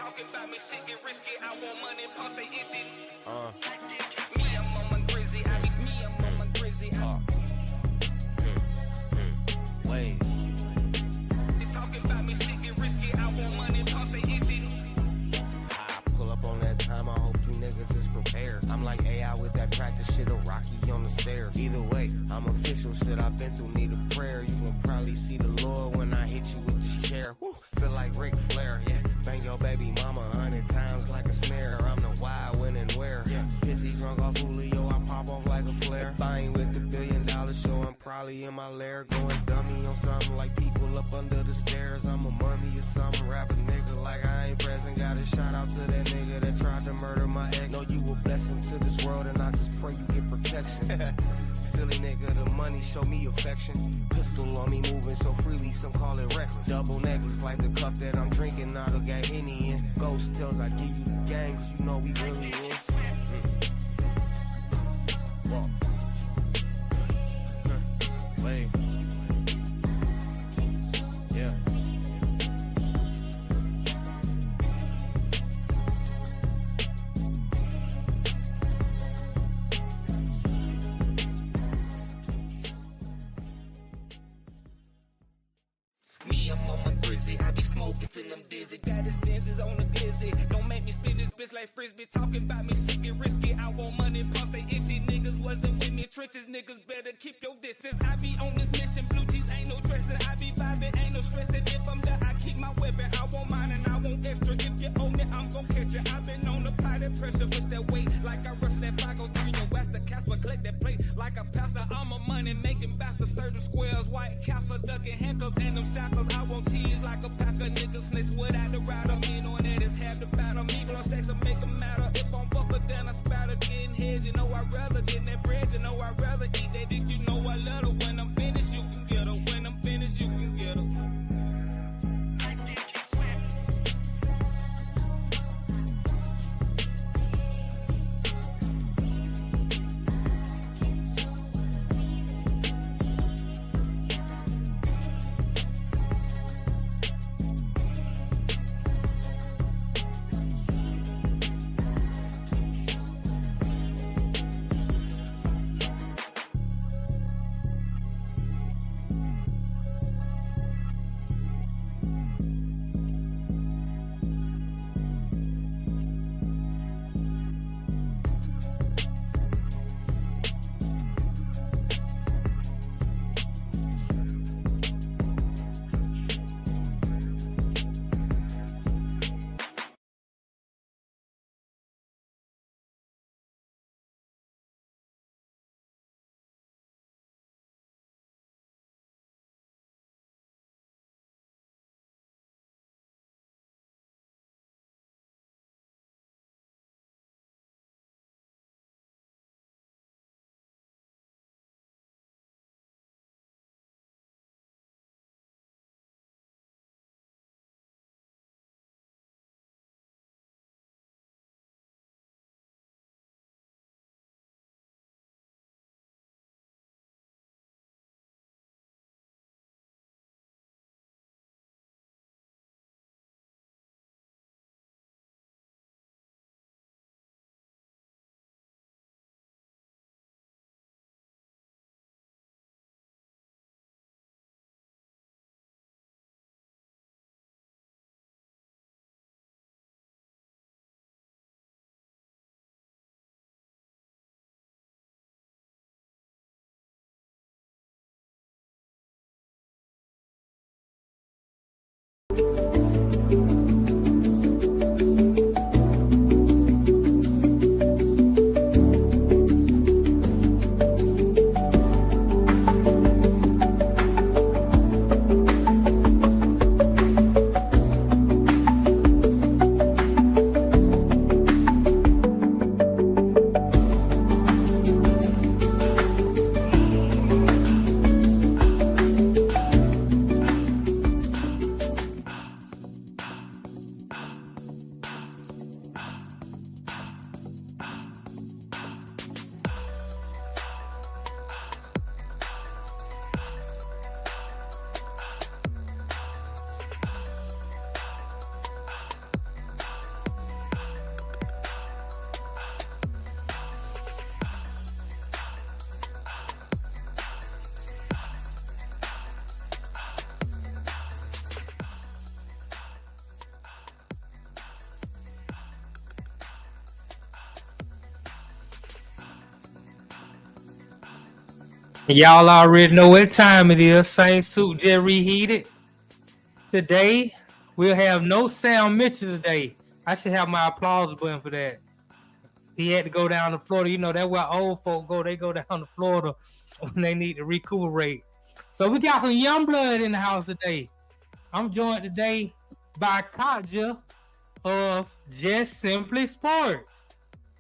talking about me, shit get risky. I want money, pumps they itching. Me, I'm on my grizzy. I'm on my grizzy. Wait. They talking about me, shit get risky. I want money, pumps they itching. I pull up on that time, I hope you niggas is prepared. I'm like AI with that practice shit, a Rocky on the stairs. Either way, I'm official, shit I've been through, need a prayer. You gon' probably see the Lord when I hit you with this chair. Woo, feel like Ric Flair, yeah. Bang your baby mama 100 times like a snare. I'm the why, when, and where. Yeah. Pissy drunk off Julio, I pop off like a flare. If I ain't with the $1 billion show, I'm probably in my lair. Going dummy on something like people up under the stairs. I'm a mummy or something, rap a nigga like I ain't present. Got a shout out to that nigga that tried to murder my ex. Know you a blessing to this world and I just pray you get protection. Silly nigga, the money show me affection. Pistol on me moving so freely, some call it reckless. Double necklace like the cup that I'm drinking out of got Henny in. Ghost tells I give you the game cause you know we really in. Wait. Yeah. Me, I'm on my grizzy. I be smoking till I'm dizzy. Got his stances on the glizzy. Don't make me spin this bitch like frisbee. Talking about me, shit get risky. I want money, pumps they itchy. Niggas wasn't with me trenches. Niggas better keep your distance. I be on this mission. Blue cheese ain't no dressing. I be vibing, ain't no stressing. If I'm there, I keep my weapon. I want mine and I want extra. If you own it, I'm gon' catch it. I've been on the pot and pressure. Wish that weight like I wrestle that fire. Go turn your west. The Casper collect that plate like a pastor. I'm a money making bastard. Certain squares, white castle, ducking handcuffs and them shackles. I want cheese like a pack of niggas. Snakes without the rider. Me knowing that it's half the battle. Me blow stacks to make them matter. If I'm fucker, then I spatter. Getting heads, you know I'd rather get that bread. You know I'd rather eat that dick. You know I love her. When I'm finished, you can get her. When I'm finished, you can get her. Y'all already know what time it is. Same suit just reheated. Today, we'll have no Sam Mitchell today. I should have my applause button for that. He had to go down to Florida. You know, that's where old folk go. They go down to Florida when they need to recuperate. So we got some young blood in the house today. I'm joined today by Katja of Just Simply Sports.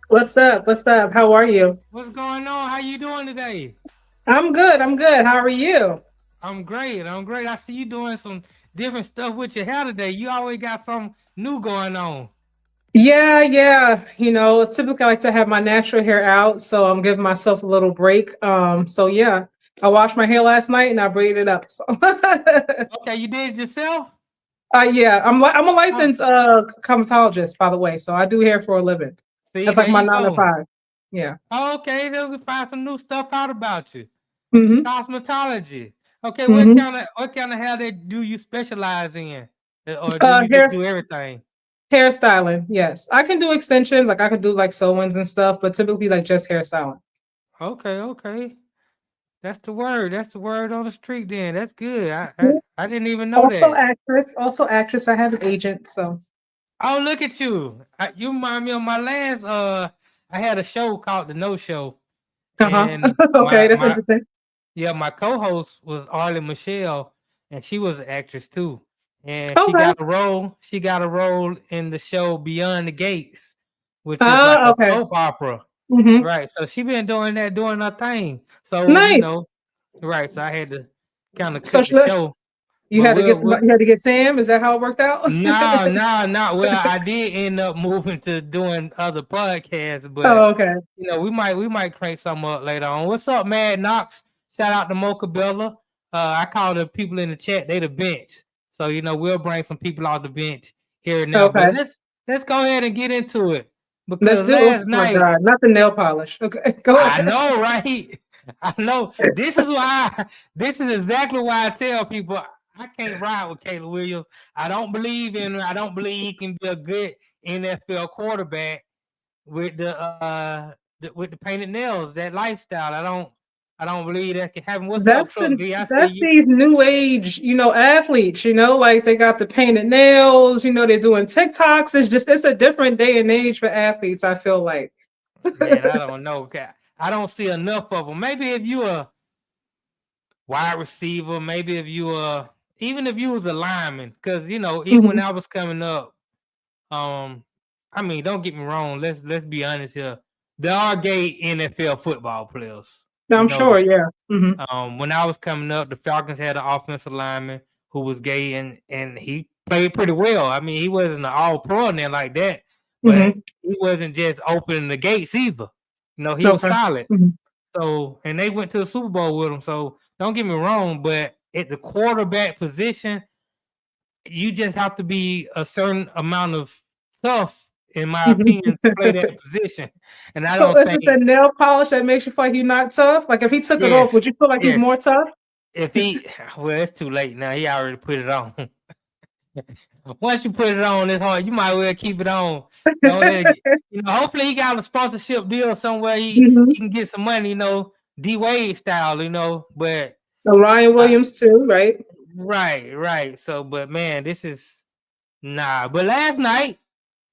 What's up? What's up? How are you? What's going on? How you doing today? I'm good. I'm good. How are you? I'm great. I'm great. I see you doing some different stuff with your hair today. You always got something new going on. Yeah. Typically I like to have my natural hair out, so I'm giving myself a little break. So yeah, I washed my hair last night and I braided it up. So Okay, you did it yourself? yeah, I'm a Oh, licensed cosmetologist, by the way. So I do hair for a living. see, That's there like my you 9 to go. 5. Yeah. Okay, then we find some new stuff out about you. Mm-hmm. Cosmetology. Okay, Mm-hmm. what kind of hair do you specialize in, or do Uh, you hair just do everything? hairstyling. Yes, I can do extensions. Like I can do like sew-ins and stuff, but typically like just hairstyling. Okay. That's the word. That's the word on the street. Then that's good. I didn't even know Also that. actress. Also actress. I have an agent. So. Oh, look at you. You remind me of my last I had a show called The No Show, Uh-huh. and Okay, my that's my interesting. yeah, my co-host was Arlie Michelle, and she was an actress too. And she Okay. got a role. She got a role in the show Beyond the Gates, which is like a Okay. soap opera. Mm-hmm. Right. So she been doing that, doing her thing. So, Nice. right. So I had to kind of So cut the show. you But had to get somebody, you had to get Sam. Is that how it worked out? no. Well, I did end up moving to doing other podcasts, but Oh, okay. we might crank some up later on. What's up, Mad Knox? Shout out to Mocha Bella. I call the people in the chat, they the bench. So we'll bring some people off the bench here and now. But Okay. let's go ahead and get into it. Let's Because do. Oh last my night, God, not the nail polish. Okay, go I ahead. know, right? I know. This is exactly why I tell people I can't ride with Caleb Williams. I don't believe he can be a good NFL quarterback with the painted nails, that lifestyle. I don't believe that can happen. What's up, Truck V? I see That's you. these new age, athletes. Like they got the painted nails. They're doing TikToks. It's a different day and age for athletes. I feel like. Man, I don't know. I don't see enough of them. Maybe if you a wide receiver, maybe if you even if you was a lineman, because even when Mhm. I was coming up, um, I mean, don't get me wrong. Let's be honest here. There are gay NFL football players. You I'm know sure. this. Yeah. Hmm. When I was coming up, the Falcons had an offensive lineman who was gay, and he played pretty well. I mean, he wasn't an all pro in there like that, but Hmm. he wasn't just opening the gates either. He was Okay. solid. Mhm. So, and they went to the Super Bowl with him. So, don't get me wrong, but at the quarterback position, you just have to be a certain amount of tough, in my opinion, to play that position. And I So don't is think, it the nail polish that makes you feel like you're not tough? Like if he took it off, would yes, you feel like he's yes. more tough? If he, well, it's too late now. He already put it on. Once you put it on, it's hard. You might well keep it on. Don't let it get, hopefully he got a sponsorship deal somewhere. He Hmm. can get some money, D Wade style, but Ryan uh, Williams too, right? right. So, but man, this is nah. But last night,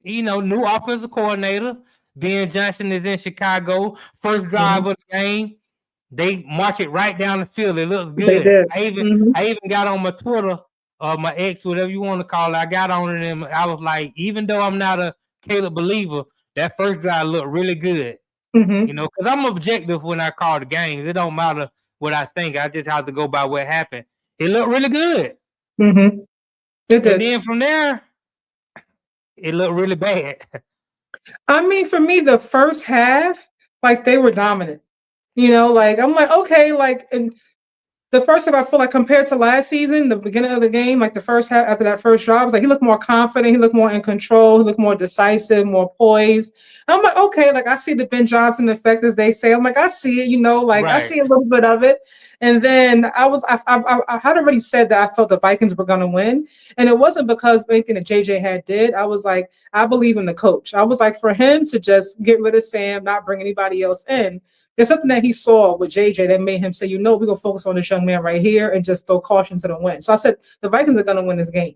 new offensive coordinator Ben Johnson is in Chicago. First drive Mhm. of the game, they march it right down the field. It looks They good. did. Hmm. I even got on my Twitter or my ex, whatever you want to call it. I got on it and I was like, even though I'm not a Caleb believer, that first drive looked really good. Hmm. Because I'm objective when I call the games. It don't matter what I think. I just have to go by what happened. It looked really good. Hmm. It And did. then from there, it looked really bad. I mean, for me, the first half, like they were dominant. Like I'm like, okay, like and the first half, I feel like compared to last season, the beginning of the game, like the first half after that first drive, was like he looked more confident, he looked more in control, he looked more decisive, more poised. I'm like, okay, like I see the Ben Johnson effect, as they say. I'm like, I see it, like I Right. see a little bit of it. And then I had already said that I felt the Vikings were going to win, and it wasn't because of anything that JJ had did. I was like, I believe in the coach. I was like, for him to just get rid of Sam, not bring anybody else in, There's something that he saw with JJ that made him say, we're gonna focus on this young man right here and just throw caution to the wind. So I said the Vikings are gonna win this game.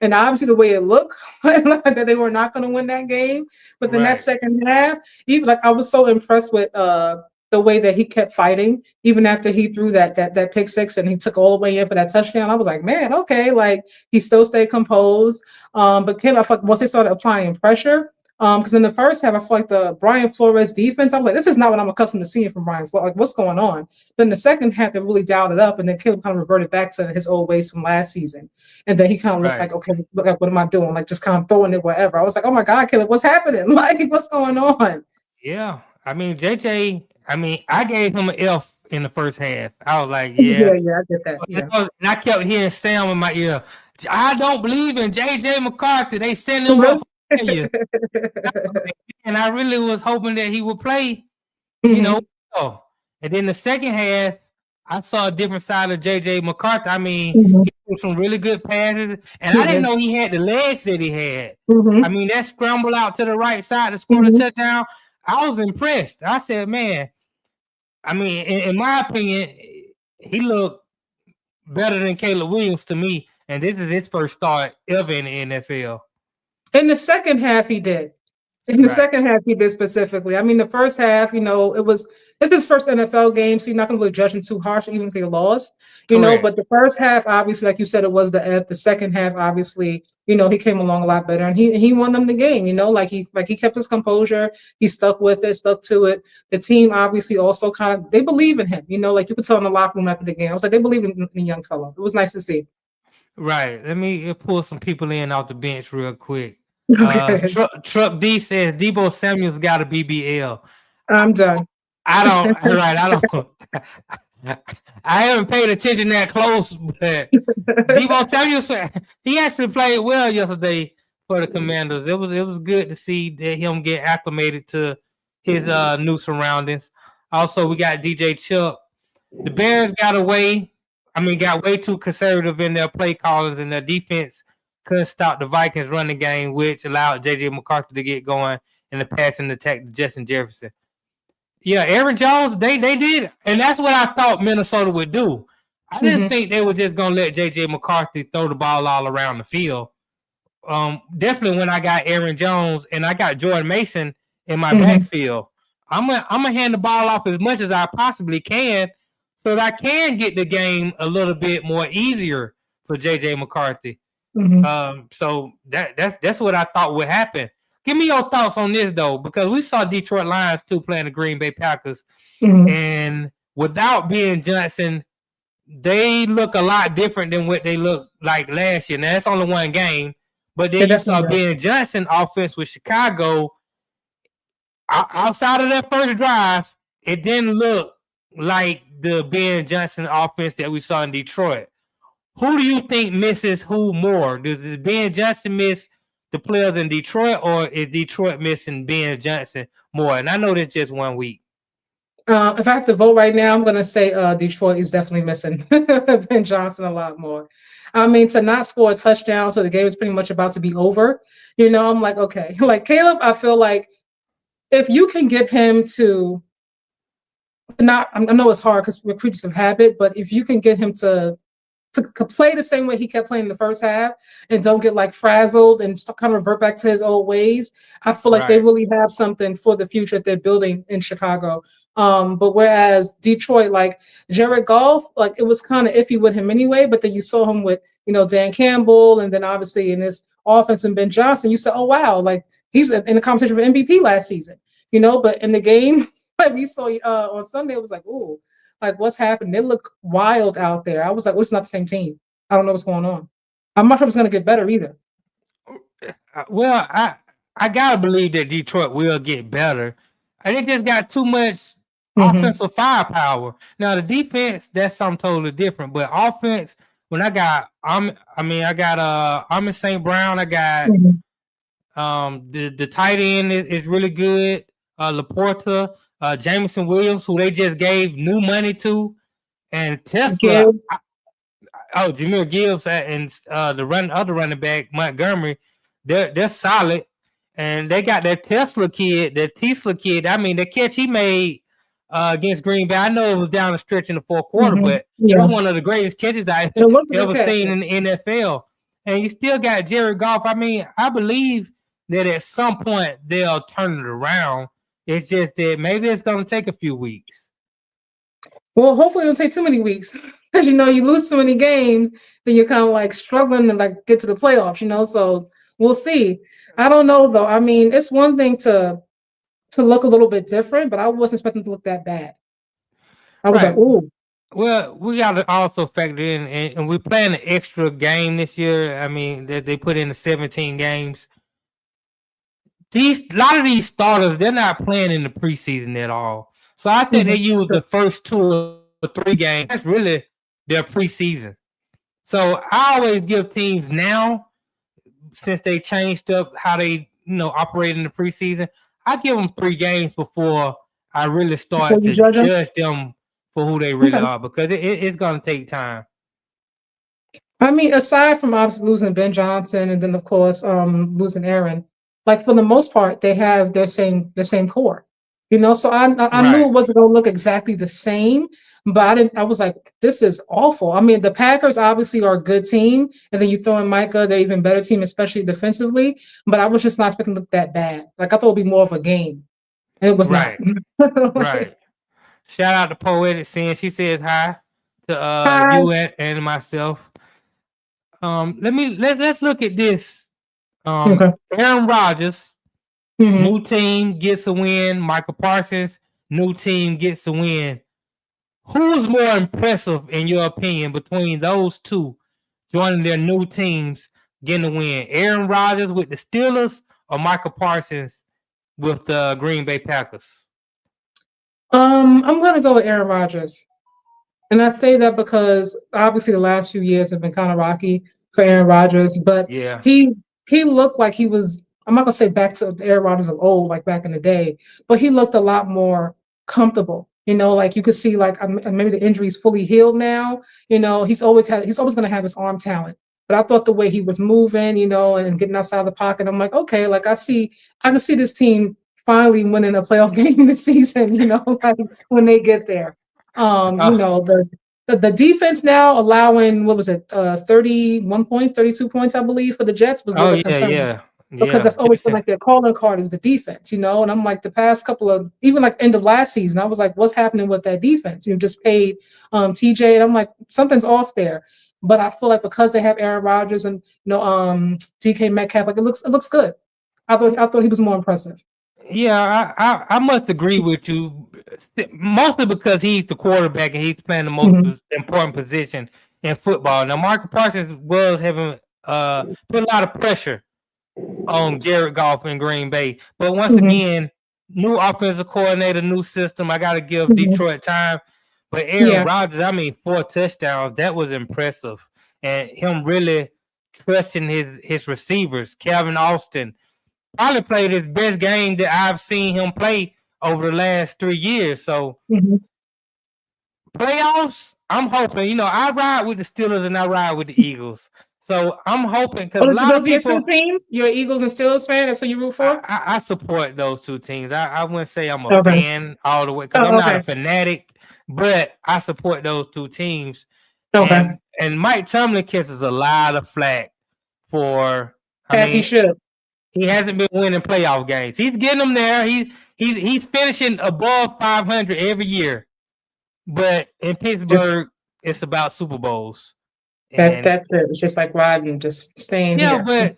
And obviously the way it looked, that they were not going to win that game. But then that second half, even I was so impressed with the way that he kept fighting, even after he threw that pick six and he took all the way in for that touchdown. I was like, man, okay, he still stayed composed. But Caleb, I felt once they started applying pressure, because in the first half, I feel like the Brian Flores defense, I was like, this is not what I'm accustomed to seeing from Brian Flores. What's going on? Then the second half, they really dialed it up, and then Caleb kind of reverted back to his old ways from last season. And then he kind of looked like, okay, look like, what am I doing? Just kind of throwing it wherever. I was like, oh my God, Caleb, what's happening? What's going on? Yeah. JJ, I gave him an F in the first half. I was like, yeah, I get that. Yeah. And I kept hearing Sam in my ear. I don't believe in JJ McCarthy. They send him up. And I really was hoping that he would play, And then the second half, I saw a different side of JJ McCarthy. He threw some really good passes, and I didn't know he had the legs that he had. That scramble out to the right side to score the touchdown, I was impressed. I said, man, in my opinion, he looked better than Caleb Williams to me, and this is his first start ever in the NFL. In the second half, he did. In the second half, he did specifically. The first half, it's his first NFL game, so you're not going to really judge him too harsh, even if they lost, But the first half, obviously, like you said, it was the F. The second half, obviously, he came along a lot better, and he won them the game. He kept his composure, he stuck with it, stuck to it. The team obviously also they believe in him. You could tell in the locker room after the game. I was like, they believe in the young fellow. It was nice to see. Right. Let me pull some people in off the bench real quick. Okay. Truck D says Deebo Samuel's got a BBL. I'm done. I don't. I haven't paid attention that close, but Deebo Samuel, he actually played well yesterday for the Commanders. It was good to see that him get acclimated to his new surroundings. Also, we got DJ Chuck. The Bears got way too conservative in their play callings, and their defense couldn't stop the Vikings running game, which allowed JJ McCarthy to get going in the passing attack to Justin Jefferson. Yeah, Aaron Jones, they did, and that's what I thought Minnesota would do. I didn't think they were just gonna let JJ McCarthy throw the ball all around the field. Definitely when I got Aaron Jones and I got Jordan Mason in my backfield, I'm gonna hand the ball off as much as I possibly can, so that I can get the game a little bit more easier for JJ McCarthy. So that's what I thought would happen. Give me your thoughts on this though, because we saw Detroit Lions too playing the Green Bay Packers, and without Ben Johnson, they look a lot different than what they looked like last year. Now that's only one game, but then you saw Ben Johnson offense with Chicago. Outside of that first drive, it didn't look like the Ben Johnson offense that we saw in Detroit. Who do you think misses who more? Does Ben Johnson miss the players in Detroit, or is Detroit missing Ben Johnson more? And I know that's just 1 week. If I have to vote right now, I'm going to say Detroit is definitely missing Ben Johnson a lot more. To not score a touchdown, so the game is pretty much about to be over. I'm like, okay. Like Caleb, I feel like if you can get him to not, I know it's hard because we're creatures of habit, but if you can get him to play the same way he kept playing in the first half and don't get frazzled and kind of revert back to his old ways, I feel like they really have something for the future that they're building in Chicago. But whereas Detroit, Jared Goff, it was kind of iffy with him anyway, but then you saw him with, Dan Campbell, and then obviously in this offense and Ben Johnson, you said, oh, wow, he's in the conversation for MVP last season, but in the game, we saw on Sunday, it was ooh, what's happening? They look wild out there. I was like, well, it's not the same team. I don't know what's going on. I'm not sure it's going to get better either. Well, I got to believe that Detroit will get better. They just got too much offensive firepower. Now, the defense, that's something totally different. But offense, when I got Amon St. Brown, I got the tight end is really good. Laporta, Jameson Williams, who they just gave new money to, and Tesla. Jameer Gibbs and the other running back Montgomery, they're solid, and they got that Tesla kid. The catch he made against Green Bay. I know it was down the stretch in the fourth quarter, Mm-hmm. but it was Yeah, one of the greatest catches I it was a good ever catch. seen in the NFL. And you still got Jared Goff. I mean, I believe that at some point they'll turn it around. It's just that maybe it's going to take a few weeks. Well, hopefully it don't take too many weeks because you lose so many games, then you're kind of like struggling to like get to the playoffs. So we'll see. I don't know though. I mean, it's one thing to look a little bit different, but I wasn't expecting to look that bad. I was like, Right. "Ooh, Well, we got to also factor in, and we're playing an extra game this year. I mean, they put in the 17 games. A lot of these starters, they're not playing in the preseason at all. So I think they mhm, use sure." the first 2 or 3 games. That's really their preseason. So I always give teams now, since they changed up how they operate in the preseason, I give them 3 games before I really Before start you to judge them. judge them for who they really Okay. are, because it's gonna take time. I mean, aside from obviously losing Ben Johnson and then of course losing Aaron, like for the most part, they have their same core. So I knew Right, it wasn't gonna look exactly the same, but I was like, this is awful. I mean, the Packers obviously are a good team, and then you throw in Micah, they're even better team, especially defensively. But I was just not expecting to look that bad. Like I thought it'd be more of a game. And it was not. right, right. Shout out to Poetic Sin. She says hi to Hi. you and myself. Let's look at this. Okay. Aaron Rodgers, Hmm. new team gets a win. Michael Parsons, new team gets a win. Who's more impressive in your opinion between those two joining their new teams getting a win? Aaron Rodgers with the Steelers or Michael Parsons with the Green Bay Packers? I'm gonna go with Aaron Rodgers. And I say that because obviously the last few years have been kind of rocky for Aaron Rodgers, but Yeah, he looked like he was. I'm not gonna say back to the Aaron Rodgers of old, like back in the day, but he looked a lot more comfortable. Like you could see, like maybe the injury's fully healed now. He's always gonna have his arm talent. But I thought the way he was moving, and getting outside the pocket, I'm like, okay, like I can see this team finally winning a playoff game this season. Like when they get there. uh, The defense now allowing what was it, 31 points, 32 points, I believe, for the Jets was a oh little bit yeah, concerning yeah, because yeah. that's always been like their calling card is the defense. And I'm like the past couple of even like end of last season, I was like, what's happening with that defense? Just paid TJ, and I'm like, something's off there. But I feel like because they have Aaron Rodgers and DK Metcalf, like it looks good. I thought he was more impressive. Yeah, I must agree with you, mostly because he's the quarterback and he's playing the most Hmm. important position in football. Now, Michael Parsons was having put a lot of pressure on Jared Goff in Green Bay, but once Hmm. again, new offensive coordinator, new system. I got to give Hmm. Detroit time, but Aaron Yeah. Rodgers, I mean, 4 touchdowns, that was impressive, and him really trusting his receivers, Calvin Austin probably played his best game that I've seen him play over the last 3 years. So Hmm. playoffs, I'm hoping. I ride with the Steelers and I ride with the Eagles. So I'm hoping because a Oh, lot of those are your two people, teams? You're an Eagles and Steelers fan? That's who you root for? I support those 2 teams. I wouldn't say I'm a Okay. fan all the way because I'm Oh, not a okay. fanatic, but I support those 2 teams. Okay. And Mike Tomlin catches a lot of flack for. I As he mean, should. he hasn't been winning playoff games. He's getting them there. He's finishing above 500 every year. But in Just Pittsburgh, it's about Super Bowls. that's And that's it. It's just like riding, just staying yeah, here.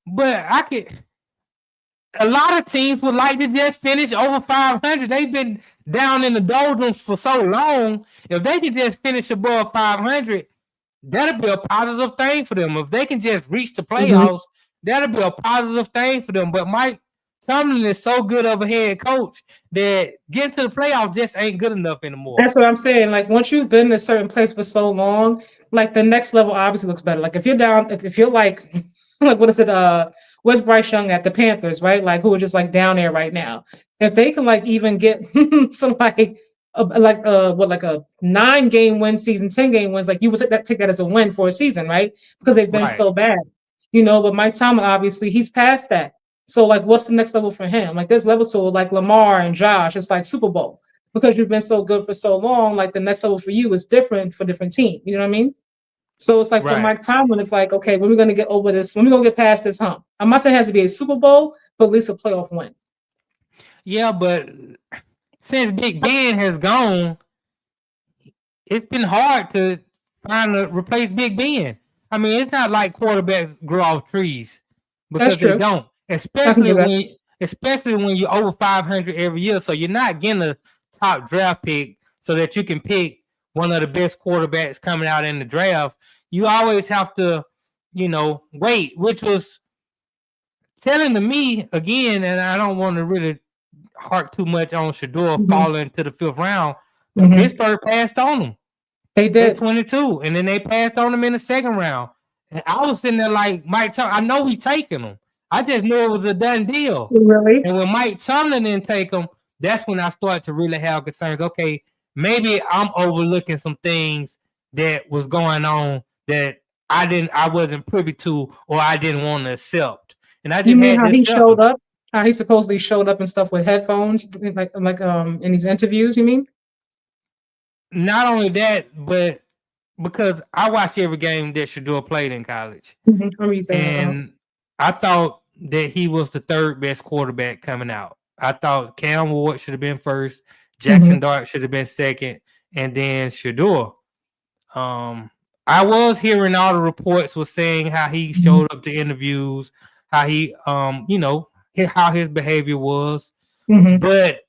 but I could. A lot of teams would like to just finish over 500. They've been down in the doldrums for so long. If they can just finish above 500, that'll be a positive thing for them. If they can just reach the Mhm. playoffs, that'll be a positive thing for them. But Mike Tomlin is so good of a head coach that getting to the playoffs just ain't good enough anymore. That's what I'm saying. Like once you've been in a certain place for so long, like the next level obviously looks better. Like if you're down, if you're like, like what is it? Where's Bryce Young at the Panthers, right? Like who are just like down there right now. If they can like even get some what like a 9 game win season, 10 game wins, like you would take that as a win for a season, right? Because they've been Right. so bad. But Mike Tomlin obviously he's past that. So like, what's the next level for him? Like there's levels to like Lamar and Josh. It's like Super Bowl. because you've been so good for so long, like the next level for you is different for different team. You know what I mean? So it's like for Right. Mike Tomlin, it's like, okay, when we're going to get over this, when we're going to get past this hump. I'm not saying it has to be a Super Bowl, but at least a playoff win. Yeah, but since Big Ben has gone, it's been hard to find a replace Big Ben. I mean, it's not like quarterbacks grow off trees because That's they true. don't. I can give that. Especially when you're over 500 every year, so you're not getting a top draft pick so that you can pick one of the best quarterbacks coming out in the draft. You always have to, wait, which was telling to me again, and I don't want to really hark too much on Shador falling to the 5th round, but Pittsburgh passed on him. They did. At 22, and then they passed on him in the 2nd round. And I was sitting there like, Mike Tomlin, I know he's taking him. I just knew it was a done deal. Really? And when Mike Tomlin didn't take him, that's when I started to really have concerns. Okay, maybe I'm overlooking some things that was going on that I wasn't privy to or I didn't want to accept. And I just You mean had how to he accept showed him. up? How he supposedly showed up and stuff with headphones, like in these interviews, you mean? Not only that, but because I watched every game that Shador played in college. And I thought that he was the 3rd best quarterback coming out. I thought Cam Ward should have been 1st, Jackson Dart should have been 2nd, and then Shador. I was hearing all the reports was saying how he showed up to interviews, how he how his behavior was. But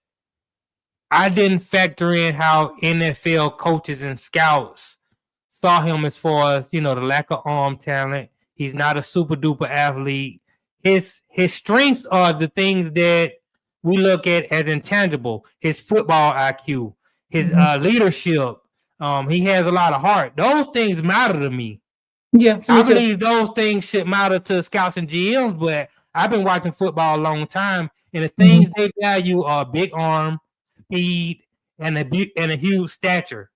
I didn't factor in how NFL coaches and scouts saw him as far as, the lack of arm talent. He's not a super duper athlete. His strengths are the things that we look at as intangible. His football IQ, his leadership. He has a lot of heart. Those things matter to me. Yeah, I believe those things should matter to scouts and GMs, but I've been watching football a long time, and the things they value are big arm, speed, and a huge stature.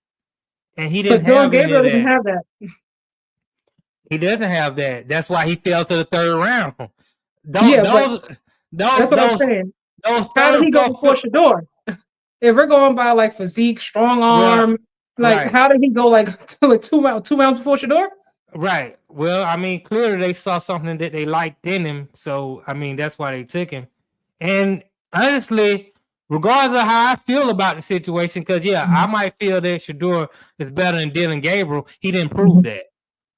And he didn't have any of doesn't that. have that. He doesn't have that. That's why he fell to the 3rd round. That's what I'm saying. How did he go before Shador? If we're going by like physique, strong arm, how did he go to 2 rounds before Shador? Right. Well, I mean, clearly they saw something that they liked in him. So, I mean, that's why they took him. And honestly, regardless of how I feel about the situation, because, I might feel that Shador is better than Dylan Gabriel. He didn't prove that.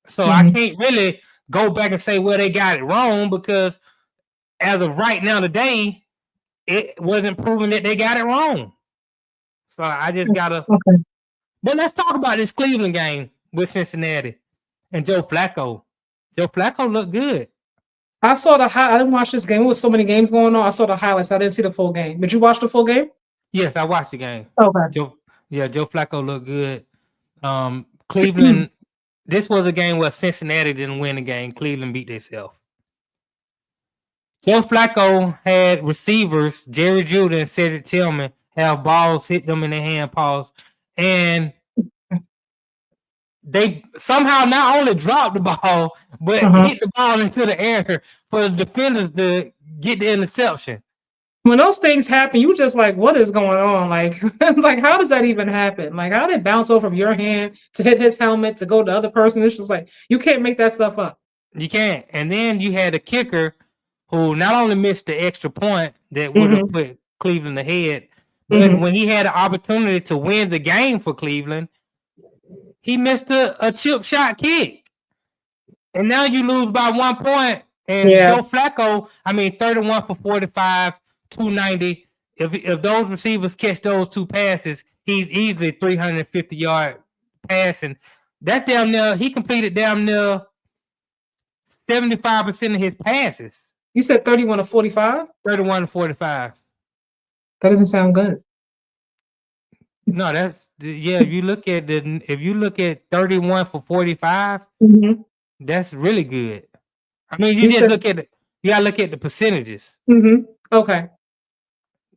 So, I can't really go back and say, well, they got it wrong, because as of right now today, it wasn't proven that they got it wrong. So, I just got to. Okay. But let's talk about this Cleveland game with Cincinnati. And Joe Flacco. Joe Flacco looked good. I saw I didn't watch this game. There was so many games going on. I saw the highlights. I didn't see the full game. Did you watch the full game? Yes, I watched the game. Okay. Joe Flacco looked good. Cleveland, this was a game where Cincinnati didn't win the game. Cleveland beat themselves. Joe Flacco had receivers, Jerry Judy and Cedric Tillman, have balls hit them in their hand paws. And they somehow not only dropped the ball, but hit the ball into the air for the defenders to get the interception. When those things happen, you just like, what is going on? Like, like, how does that even happen? Like, how did it bounce off of your hand to hit his helmet to go to the other person? It's just like, you can't make that stuff up. You can't. And then you had a kicker who not only missed the extra point that would have put Cleveland ahead, but when he had an opportunity to win the game for Cleveland, he missed a chip shot kick. And now you lose by 1 point. And Joe Flacco, 31 for 45, 290. If those receivers catch those 2 passes, he's easily 350-yard passing. That's damn near, he completed damn near 75% of his passes. You said 31 to 45? 31 to 45. That doesn't sound good. No, that's if you look at 31 for 45, that's really good. I mean, you gotta look at the percentages. Okay.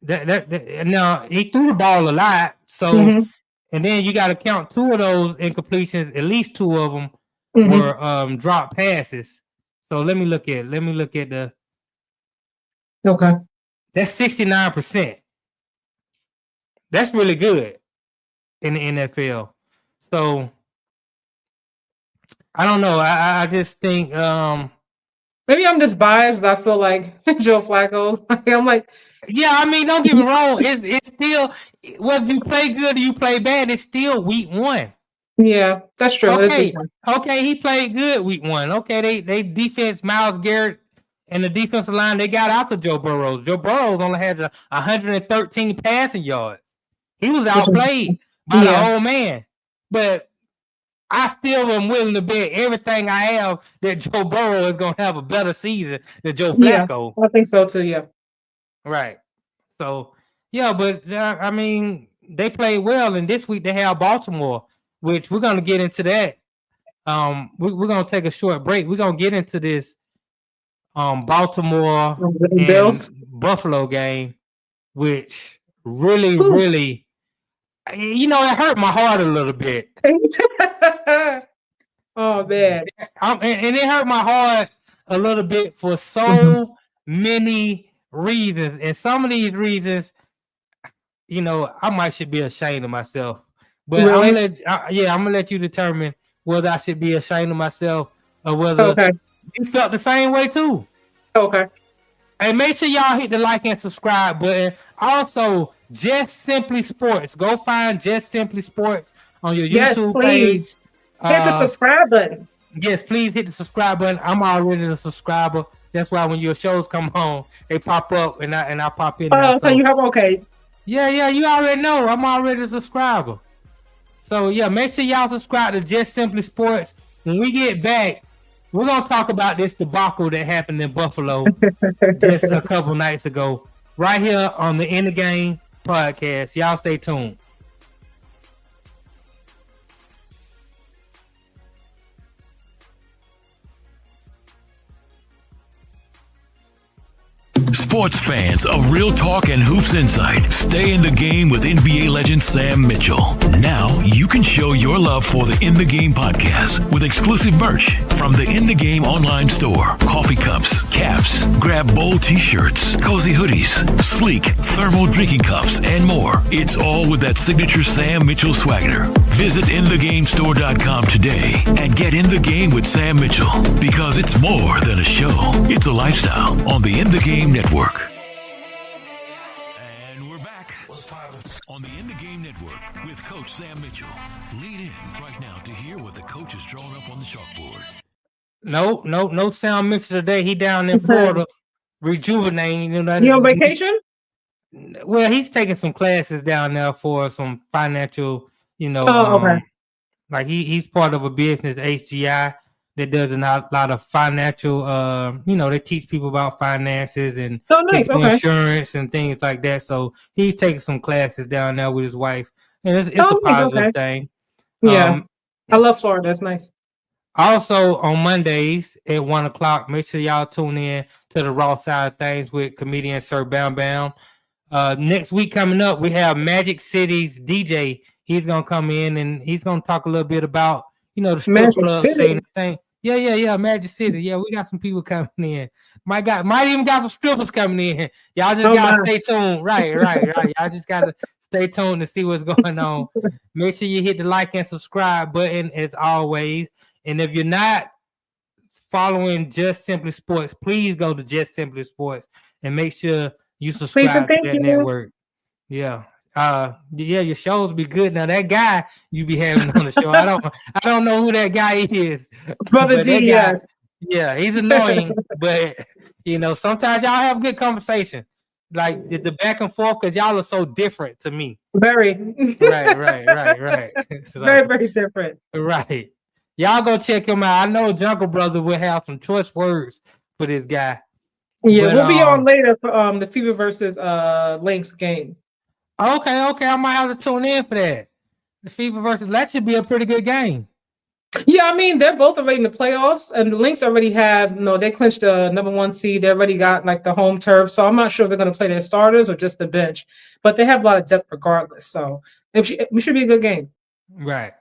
Now he threw the ball a lot, so and then you got to count 2 of those incompletions. At least 2 of them were drop passes. So let me look at the. Okay. That's 69%. That's really good in the NFL. So I don't know. I just think Maybe I'm just biased. I feel like Joe Flacco. I'm like, yeah, I mean, don't get me wrong. It's still whether you play good or you play bad, it's still week one. yeah, that's true. It is week Okay, one. okay, he played good week one. Okay, they defense Myles Garrett and the defensive line they got out to Joe Burrow. Joe Burrow only had 113 passing yards. He was Which is, outplayed by the yeah, old man, but I still am willing to bet everything I have that Joe Burrow is going to have a better season than Joe yeah, Flacco. I think so too. Yeah. Right. So, yeah, but I mean, they played well, and this week they have Baltimore, which we're going to get into that. We're going to take a short break. We're going to get into this Baltimore and Bills. Buffalo game, which really, Whew. really, it hurt my heart a little bit. Oh man. And it hurt my heart a little bit for so many reasons. And some of these reasons, I might should be ashamed of myself. But Really? I'm gonna let you determine whether I should be ashamed of myself or whether Okay. you felt the same way too. Okay. And make sure y'all hit the like and subscribe button. Also, Just Simply Sports. Go find Just Simply Sports on your Yes, YouTube please. page. Hit the subscribe button. Yes, please hit the subscribe button. I'm already a subscriber. That's why when your shows come on, they pop up and I pop in. Oh, so you have okay. Yeah, you already know. I'm already a subscriber. So yeah, make sure y'all subscribe to Just Simply Sports. When we get back, we're gonna talk about this debacle that happened in Buffalo just a couple nights ago, right here on the In the Game podcast. Y'all stay tuned. Sports fans of Real Talk and Hoops Insight, stay in the game with NBA legend Sam Mitchell. Now you can show your love for the In the Game podcast with exclusive merch from the In the Game online store. Coffee cups, caps, grab bold t-shirts, cozy hoodies, sleek thermal drinking cups, and more. It's all with that signature Sam Mitchell swagger. Visit InTheGameStore.com today and get in the game with Sam Mitchell, because it's more than a show. It's a lifestyle on the In the Game Network. And we're back on the In the Game Network with Coach Sam Mitchell. Lean in right now to hear what the coach has drawn up on the chalkboard. No Sam Mitchell today. He down in Florida rejuvenating. You on vacation? Well, he's taking some classes down there for some financial, okay. like he's part of a business, HGI, that does a lot of financial, they teach people about finances and nice. Okay. insurance and things like that. So he's taking some classes down there with his wife, and it's a positive thing. Yeah, I love Florida. It's nice. Also on Mondays at 1:00, make sure y'all tune in to the Raw Side of Things with comedian Sir Bam Bam. Next week coming up, we have Magic City's DJ. He's gonna come in and he's gonna talk a little bit about the strip club scene thing. Yeah, Magic City. Yeah, we got some people coming in. Might even got some strippers coming in. Y'all just gotta stay tuned. Right. Y'all just gotta stay tuned to see what's going on. Make sure you hit the like and subscribe button as always. And if you're not following Just Simply Sports, please go to Just Simply Sports and make sure you subscribe to that network. Yeah. Your shows be good. Now that guy you be having on the show, I don't know who that guy is. Brother DDS. Yeah, he's annoying, but sometimes y'all have good conversation. Like the back and forth, because y'all are so different to me. Very. Right. So, very, very different. Right. Y'all go check him out. I know Jungle Brother will have some choice words for this guy. Yeah, we'll be on later for the Fever versus Lynx game. Okay. I might have to tune in for that. The Fever versus that should be a pretty good game. Yeah, I mean they're both already in the playoffs, and the Lynx already they clinched the number 1 seed. They already got like the home turf, so I'm not sure if they're going to play their starters or just the bench. But they have a lot of depth regardless, so it should be a good game. Right.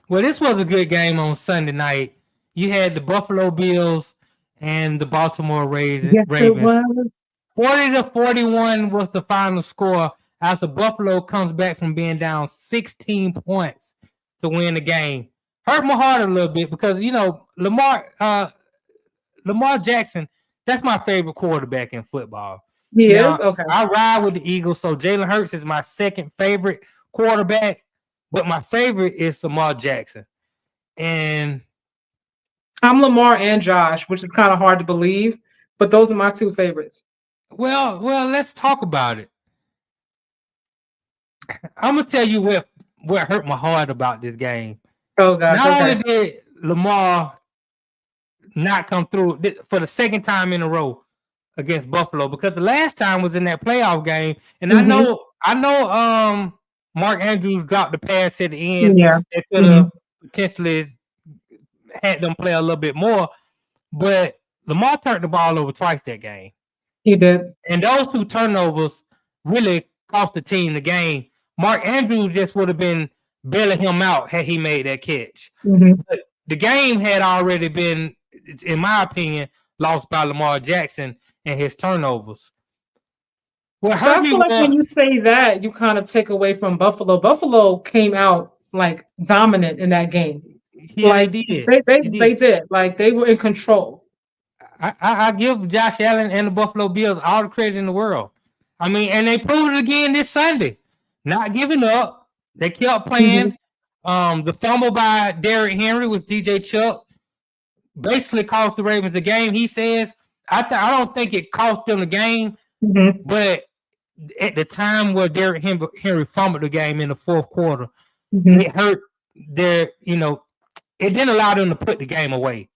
Well, this was a good game on Sunday night. You had the Buffalo Bills and the Baltimore Ravens. Yes, it was. 40-41 was the final score. after Buffalo comes back from being down 16 points to win the game. Hurt my heart a little bit because, you know, Lamar Jackson, that's my favorite quarterback in football. He Now, is? Okay. I ride with the Eagles, so Jalen Hurts is my second favorite quarterback, but my favorite is Lamar Jackson. And I'm Lamar and Josh, which is kind of hard to believe, but those are my two favorites. well, let's talk about it. I'm gonna tell you what hurt my heart about this game. Oh gosh, Not okay. only did Lamar not come through for the second time in a row against Buffalo, because the last time was in that playoff game, and I know Mark Andrews dropped the pass at the end Yeah. that could have potentially had them play a little bit more, but Lamar turned the ball over twice that game. He did. And those two turnovers really cost the team the game. Mark Andrews just would have been bailing him out had he made that catch. But the game had already been, in my opinion, lost by Lamar Jackson and his turnovers. So I feel like when you say that, you kind of take away from Buffalo. Buffalo came out like dominant in that game. Yeah, like, they did. They did. Like they were in control. I give Josh Allen and the Buffalo Bills all the credit in the world. I mean, and they proved it again this Sunday. Not giving up. They kept playing. The fumble by Derrick Henry with DJ Chuck basically cost the Ravens the game. He says, I don't think it cost them the game, but at the time where Derrick Henry fumbled the game in the fourth quarter, it hurt their, it didn't allow them to put the game away.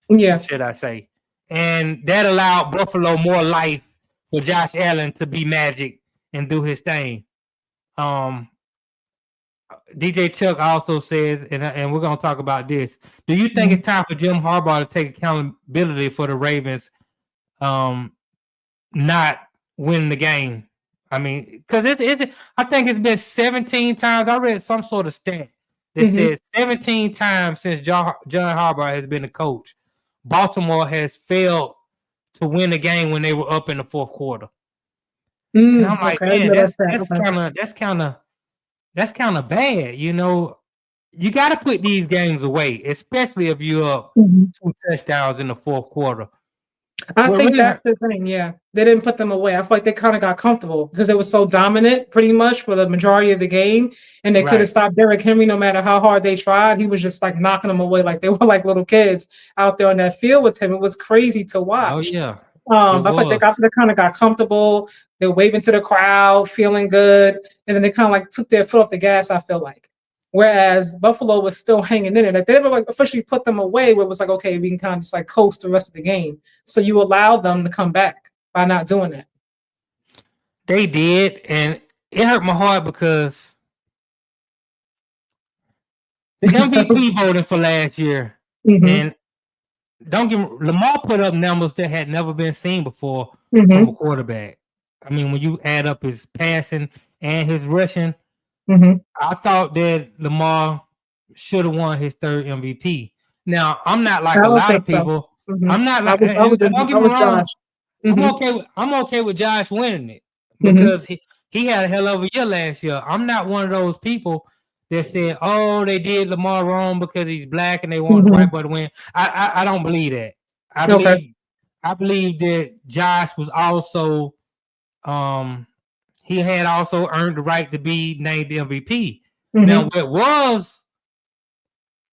Yeah. Should I say. And that allowed Buffalo more life for Josh Allen to be magic and do his thing. DJ Chuck also says, and we're going to talk about this. Do you think it's time for Jim Harbaugh to take accountability for the Ravens not winning the game? I mean, because I think it's been 17 times. I read some sort of stat that said 17 times since John Harbaugh has been the coach, Baltimore has failed to win the game when they were up in the fourth quarter. And I'm like, man, that's kind of bad. You got to put these games away, especially if you're up 2 touchdowns in the fourth quarter. I think that's the thing. Yeah, they didn't put them away. I feel like they kind of got comfortable because they were so dominant pretty much for the majority of the game, and they could have stopped Derrick Henry no matter how hard they tried. He was just like knocking them away like they were like little kids out there on that field with him. It was crazy to watch. Oh yeah. I feel like they kind of got comfortable. They were waving to the crowd, feeling good, and then they kind of like took their foot off the gas. I feel like. Whereas Buffalo was still hanging in it. Like they never like officially put them away where it was like, okay, we can kind of just like coast the rest of the game. So you allowed them to come back by not doing that. They did, and it hurt my heart because the MVP voting for last year, and Lamar put up numbers that had never been seen before from a quarterback. I mean, when you add up his passing and his rushing, I thought that Lamar should have won his third MVP. Now, I'm not like a lot of people. I'm not like Josh. I'm okay with Josh winning it because he had a hell of a year last year. I'm not one of those people that said, "Oh, they did Lamar wrong because he's black and they want the white boy to win." I don't believe that. I believe that Josh was also he had also earned the right to be named the MVP. Now, what was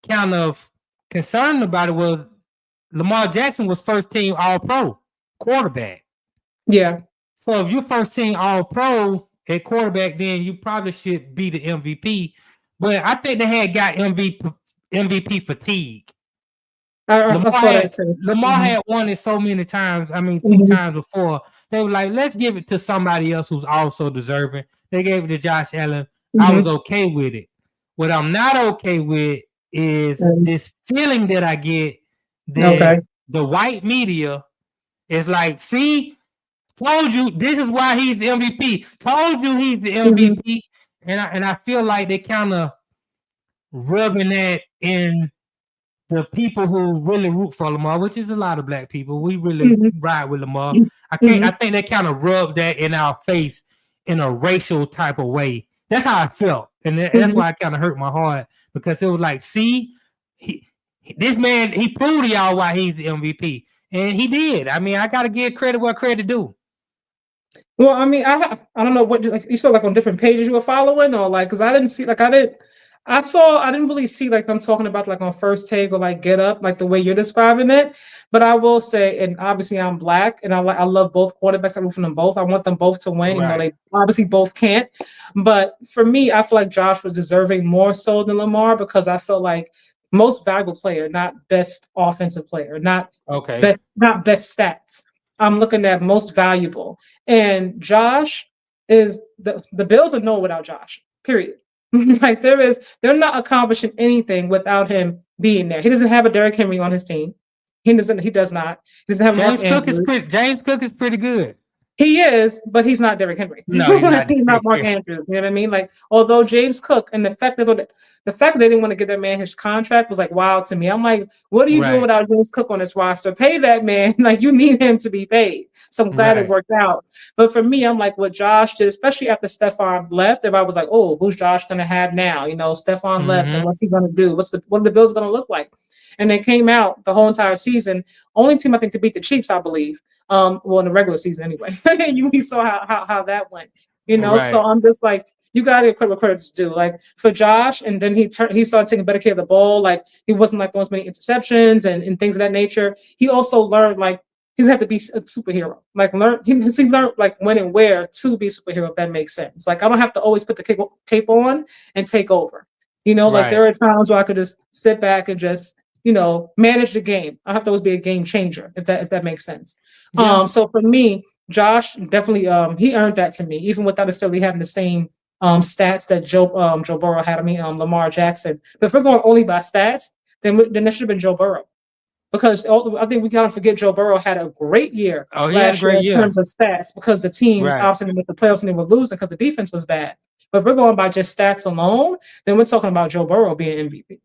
kind of concerning about it was Lamar Jackson was first team All-Pro quarterback. Yeah. So if you're first team All-Pro at quarterback, then you probably should be the MVP. But I think they had got MVP fatigue. Lamar had won it so many times. I mean, 2 times before. They were like, let's give it to somebody else who's also deserving. They gave it to Josh Allen. I was okay with it. What I'm not okay with is this feeling that I get that the white media is like, see, told you this is why he's the MVP. Told you he's the MVP. And I feel like they kind of rubbing that in the people who really root for Lamar, which is a lot of black people. We really ride with Lamar. I think they kind of rub that in our face in a racial type of way. That's how I felt, and that's why it kind of hurt my heart because it was like, see, this man, he proved to y'all why he's the MVP, and he did. I mean, I got to give credit where credit due. Well, I mean, I don't know what like, you saw like on different pages you were following, or like because I didn't see like I didn't really see like them talking about like on First Take or like Get Up like the way you're describing it. But I will say, and obviously I'm black, and I love both quarterbacks. I root for them both. I want them both to win. You know, they obviously both can't. But for me, I feel like Josh was deserving more so than Lamar because I feel like most valuable player, not best offensive player, not best stats. I'm looking at most valuable. And Josh is the Bills are no without Josh. Period. Like they're not accomplishing anything without him being there. He doesn't have a Derrick Henry on his team. He does not. He doesn't have James Cook is pretty good. He is, but he's not Derrick Henry. No, he's not. He's not Mark Andrews. You know what I mean? Like, although James Cook and the fact that they didn't want to give that man his contract was like wild to me. I'm like, what are you doing without James Cook on this roster? Pay that man. Like, you need him to be paid. So I'm glad it worked out. But for me, I'm like, what Josh did, especially after Stephon left, everybody was like, oh, who's Josh going to have now? You know, Stephon left, and what's he going to do? What are the Bills going to look like? And they came out the whole entire season. Only team I think to beat the Chiefs, I believe. Well, in the regular season anyway. You saw how that went. You know, so I'm just like, you gotta give credit credit's due. Like for Josh, and then he started taking better care of the ball. Like he wasn't like those many interceptions and things of that nature. He also learned like he doesn't have to be a superhero. Like he learned like when and where to be a superhero, if that makes sense. Like I don't have to always put the cape on and take over. You know, like there are times where I could just sit back and just, you know, manage the game. I have to always be a game changer, if that makes sense. Yeah. So for me, Josh definitely he earned that to me, even without necessarily having the same stats that Joe Burrow had. I mean, Lamar Jackson. But if we're going only by stats, then that should have been Joe Burrow, because I think we gotta forget Joe Burrow had a great year last year in terms of stats, because the team obviously made the playoffs and they were losing because the defense was bad. But if we're going by just stats alone, then we're talking about Joe Burrow being MVP.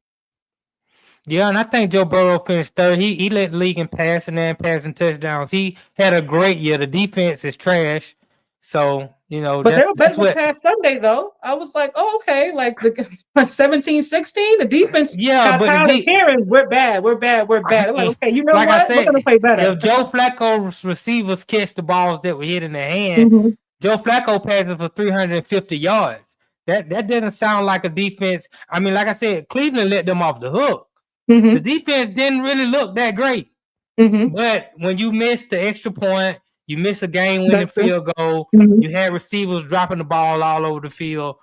Yeah, and I think Joe Burrow finished third. He led the league in passing and passing touchdowns. He had a great year. The defense is trash. So, you know, but they were better this past Sunday, though. I was like, oh, okay. Like 17-16, the defense got tired of hearing, we're bad. I'm like, okay, you know like what? We're going to play better. If Joe Flacco's receivers catch the balls that were hit in the hand, Joe Flacco passes for 350 yards. That doesn't sound like a defense. I mean, like I said, Cleveland let them off the hook. The defense didn't really look that great. But when you miss the extra point, you miss a game-winning field goal, you had receivers dropping the ball all over the field.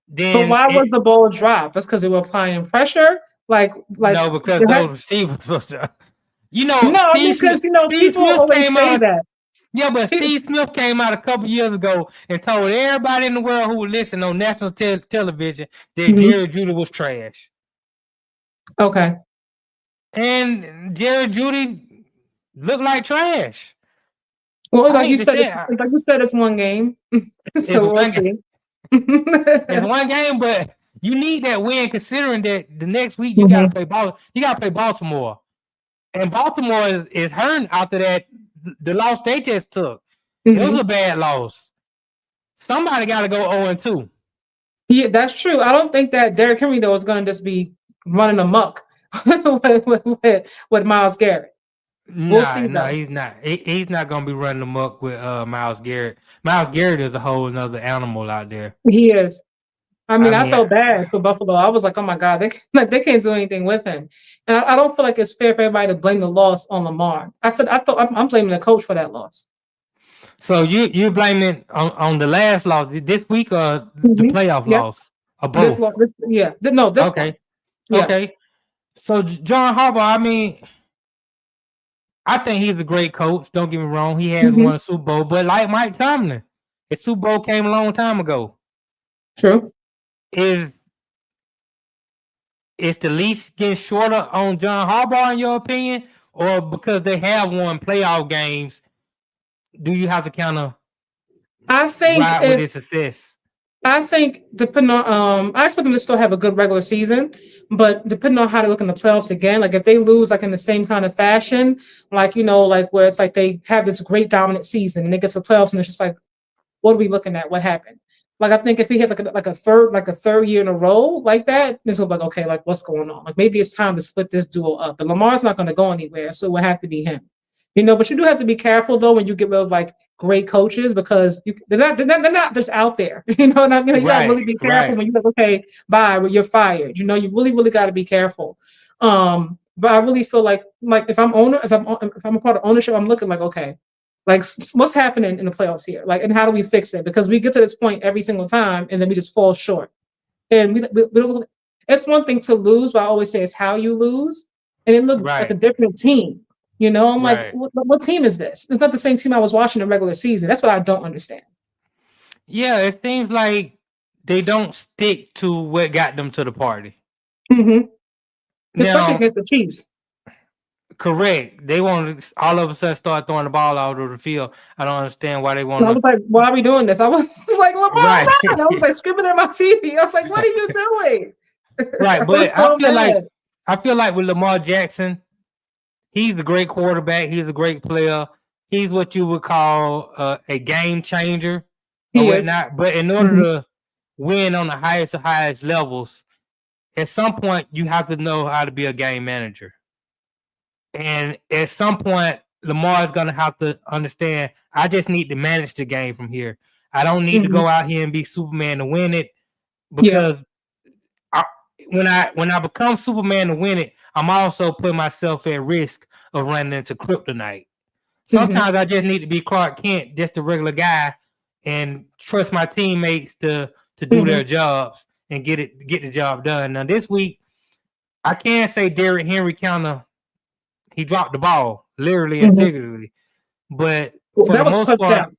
Then but why was the ball dropped? That's because they were applying pressure? Like no, because those receivers you know, no, because you know, people always say that. Yeah, but Steve Smith came out a couple years ago and told everybody in the world who would listen on national television that Jerry Jeudy was trash. Okay. And Jerry Jeudy looked like trash. Well, like you said, it's one game. So we'll see. It's one game, but you need that win, considering that the next week you gotta play Baltimore. And Baltimore is hurting after that. The loss they just took. It was a bad loss. Somebody got to go 0-2. Yeah, that's true. I don't think that Derrick Henry, though, is going to just be running amok with Myles Garrett. We'll see. No, he's not. He's not going to be running amok with Myles Garrett. Myles Garrett is a whole another animal out there. He is. I mean, I felt bad for Buffalo. I was like, oh my God, they can't do anything with him. And I don't feel like it's fair for everybody to blame the loss on Lamar. I'm blaming the coach for that loss. So you're blaming on the last loss this week or the playoff loss? Or both? This okay. One. Okay. So John Harbaugh, I mean, I think he's a great coach. Don't get me wrong. He has won a Super Bowl, but like Mike Tomlin, the Super Bowl came a long time ago. True. Is the leash getting shorter on John Harbaugh, in your opinion, or because they have won playoff games, do you have to kind of ride with his success? I think depending on I expect them to still have a good regular season, but depending on how they look in the playoffs again, like if they lose like in the same kind of fashion, like you know, like where it's like they have this great dominant season and they get to the playoffs and it's just like, what are we looking at? What happened? Like I think if he has like a third year in a row like that, it's gonna be like, okay, like what's going on? Like maybe it's time to split this duo up. But Lamar's not gonna go anywhere, so it will have to be him. But you do have to be careful though when you get rid of like great coaches because they're not just out there. You gotta really be careful when you're like, okay, bye, you're fired. You really, really gotta be careful. But I really feel like if I'm a part of ownership, I'm looking like, okay, like what's happening in the playoffs here? Like, and how do we fix it? Because we get to this point every single time and then we just fall short. And we don't, it's one thing to lose, but I always say it's how you lose. And it looks like a different team. I'm like, what team is this? It's not the same team I was watching in the regular season. That's what I don't understand. Yeah, it seems like they don't stick to what got them to the party. Mm-hmm. Especially against the Chiefs. Correct. They want to all of a sudden start throwing the ball out of the field. I don't understand why they want. I was like, why are we doing this? I was like, Lamar, I was like screaming at my TV. I was like, what are you doing? Right, but I feel like with Lamar Jackson, he's a great quarterback. He's a great player. He's what you would call a game changer or whatnot. But in order to win on the highest levels, at some point you have to know how to be a game manager. And at some point, Lamar is going to have to understand, I just need to manage the game from here. I don't need to go out here and be Superman to win it because when I become Superman to win it, I'm also putting myself at risk of running into kryptonite. Sometimes I just need to be Clark Kent, just a regular guy, and trust my teammates to do their jobs and get the job done. Now this week, I can't say Derrick Henry he dropped the ball, literally and figuratively. But for the most part,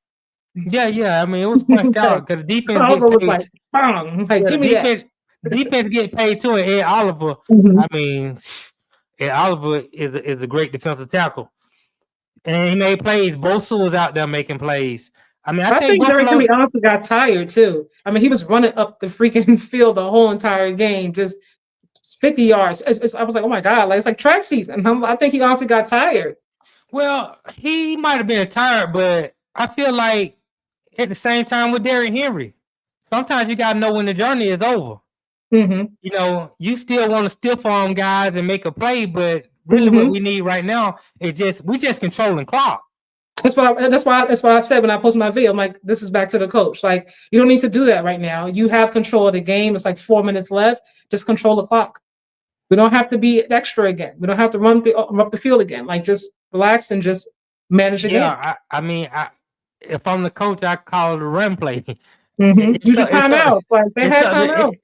yeah. I mean, it was punched out because the defense get paid. Give me that. Defense get paid too. And Ed Oliver, I mean, Ed Oliver is a great defensive tackle, and he made plays. Bosa was out there making plays. I mean, I think Derrick Henry honestly got tired too. I mean, he was running up the freaking field the whole entire game, just 50 yards. I was like, oh my God, like it's like track season. I think he honestly got tired. Well, he might have been tired, but I feel like at the same time with Derrick Henry, sometimes you got to know when the journey is over. You still want to stiff arm guys and make a play, but really what we need right now is we just controlling clock. That's what I said when I posted my video. I'm like, this is back to the coach. Like, you don't need to do that right now. You have control of the game. It's like 4 minutes left. Just control the clock. We don't have to be extra again. We don't have to run up the field again. Like, just relax and just manage the game. I mean, if I'm the coach, I call it a run play. Use the timeouts. Like they had timeouts.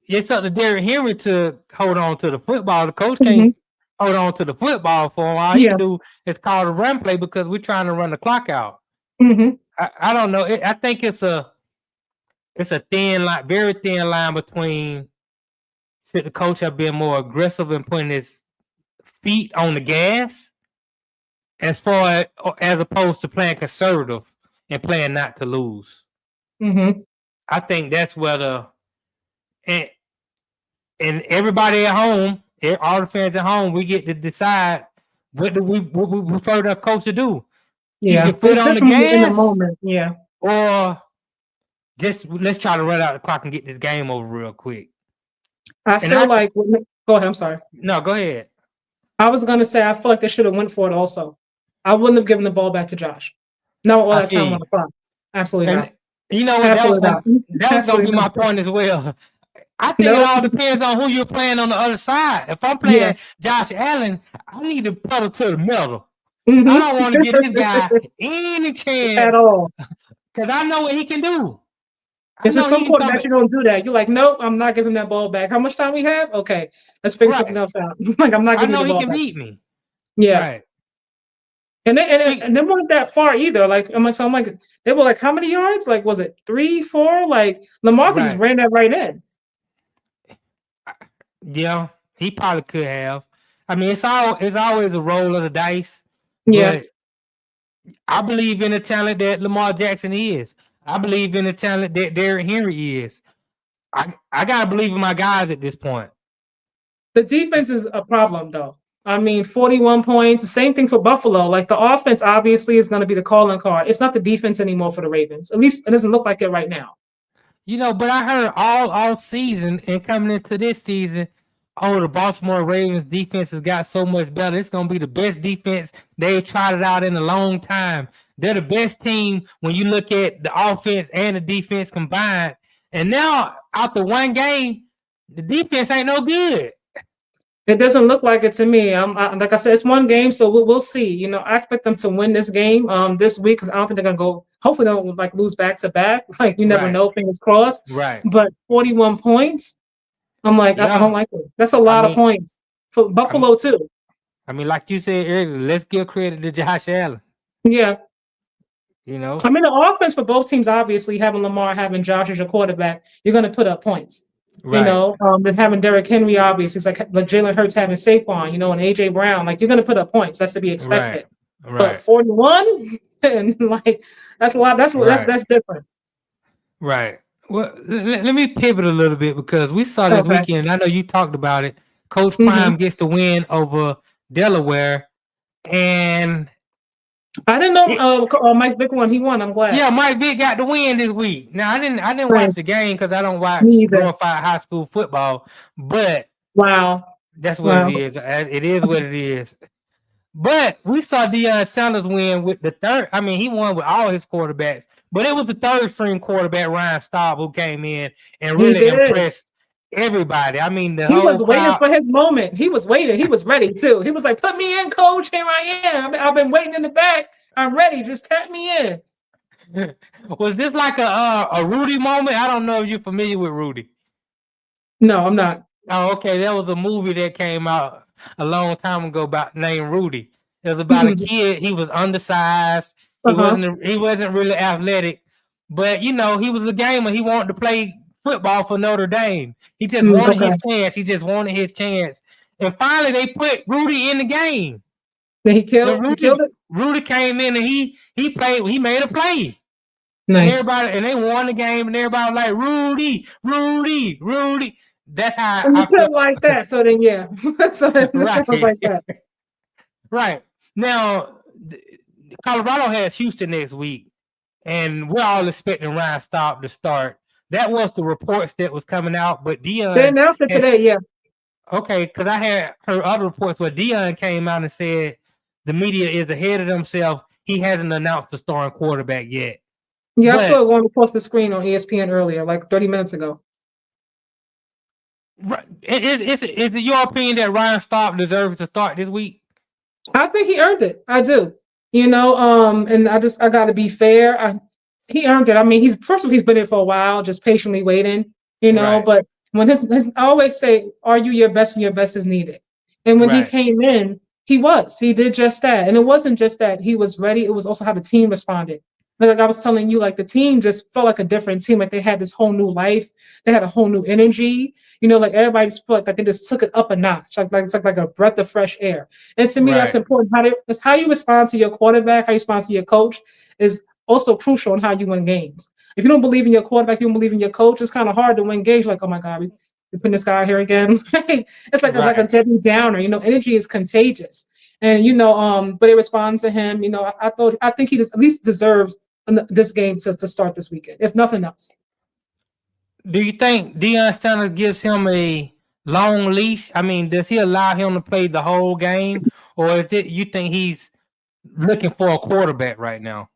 It's up to Derrick Henry to hold on to the football. The coach can't hold on to the football for him. All he can do is call the run play because we're trying to run the clock out. I don't know. I think it's a thin line, very thin line between should the coach have been more aggressive and putting his feet on the gas as opposed to playing conservative and playing not to lose. I think that's where and everybody at home, all the fans at home, we get to decide what we prefer the coach to do. Yeah, put it on the gas in the moment. Yeah, or just let's try to run out the clock and get this game over real quick. Go ahead. I'm sorry. No, go ahead. I was gonna say I feel like they should have went for it. Also, I wouldn't have given the ball back to Josh. No, all that time on the clock. Absolutely not. You know what? That's gonna be my point as well. I think it all depends on who you're playing on the other side. If I'm playing Josh Allen, I need to pedal to the middle. I don't want to give this guy any chance at all because I know what he can do. It's just some quarterbacks you don't do that. You're like, nope, I'm not giving that ball back. How much time we have? Okay, let's figure something else out. Like I'm not giving the ball back. I know he can beat me. Yeah. Right. And they weren't that far either. Like I'm like, they were like, how many yards? Like, was it 3, 4? Like Lamar just ran that right in. Yeah, he probably could have. I mean, it's always a roll of the dice. Yeah. But I believe in the talent that Lamar Jackson is. I believe in the talent that Derrick Henry is. I gotta believe in my guys at this point. The defense is a problem, though. I mean, 41 points. The same thing for Buffalo. Like the offense obviously is going to be the calling card. It's not the defense anymore for the Ravens. At least it doesn't look like it right now. But I heard all season and coming into this season, the Baltimore Ravens defense has got so much better. It's gonna be the best defense they've tried it out in a long time. They're the best team when you look at the offense and the defense combined. And now after one game, the defense ain't no good. It doesn't look like it to me. Like I said, it's one game, so we'll see. I expect them to win this game this week because I don't think they're gonna go. Hopefully, they don't like lose back to back. Like you never know, fingers crossed. Right. But 41 points, I'm like, I don't like it. That's a lot of points for Buffalo too. I mean, like you said earlier, let's give credit to Josh Allen. Yeah. I mean, the offense for both teams, obviously, having Lamar, having Josh as your quarterback, you're going to put up points. Right. And having Derrick Henry, obviously, it's like Jalen Hurts having Saquon, and AJ Brown, like you're going to put up points. That's to be expected. Right. But 41, and like that's a lot. That's different. Right. Well, let me pivot a little bit because we saw this weekend. I know you talked about it. Coach Prime gets the win over Delaware, and I didn't know Mike Vick won. He won. I'm glad. Yeah, Mike Vick got the win this week. Now I didn't watch the game because I don't watch glorified high school football. But that's what it is. It is what it is. But we saw Deion Sanders win with the third. I mean, he won with all his quarterbacks, but it was the third string quarterback Ryan Staub who came in and really impressed everybody. I mean, he was waiting for his moment. He was waiting. He was ready too. He was like, "Put me in, coach. Here I am. I've been waiting in the back. I'm ready. Just tap me in." Was this like a Rudy moment? I don't know if you're familiar with Rudy. No, I'm not. Oh, okay. That was a movie that came out a long time ago named Rudy. It was about a kid. He was undersized. He wasn't really athletic, but he was a gamer. He wanted to play football for Notre Dame. He just wanted his chance. He just wanted his chance. And finally, they put Rudy in the game. He killed it. Rudy came in and he played. He made a play. Nice. And they won the game. And everybody was like, Rudy. That's how. So you feel like that. So then, yeah. So it sounds like that. Right now, Colorado has Houston next week, and we're all expecting Ryan Staub to start. That was the reports that was coming out, but Deion. They announced it today, yeah. Okay, because I had heard other reports where Deion came out and said the media is ahead of themselves. He hasn't announced the starting quarterback yet. Yeah, I saw it going across the screen on ESPN earlier, like 30 minutes ago. Right. Is it your opinion that Ryan Staub deserves to start this week? I think he earned it. I do. And I got to be fair. He earned it. I mean, he's been here for a while, just patiently waiting, right. But when I always say, are you your best when your best is needed? And when he came in, he did just that. And it wasn't just that he was ready. It was also how the team responded. Like I was telling you, like the team just felt like a different team. Like they had this whole new life. They had a whole new energy. Like everybody just felt like they just took it up a notch. Like it's like a breath of fresh air. And to me, that's important. It's how you respond to your quarterback, how you respond to your coach is also crucial in how you win games. If you don't believe in your quarterback, you don't believe in your coach, it's kind of hard to win games. Like, oh my God, we're putting this guy out here again. It's like a Debbie Downer. Energy is contagious. And but they respond to him. I think he at least deserves this game to start this weekend, if nothing else. Do you think Deion Sanders gives him a long leash? I mean, does he allow him to play the whole game, or is it you think he's looking for a quarterback right now?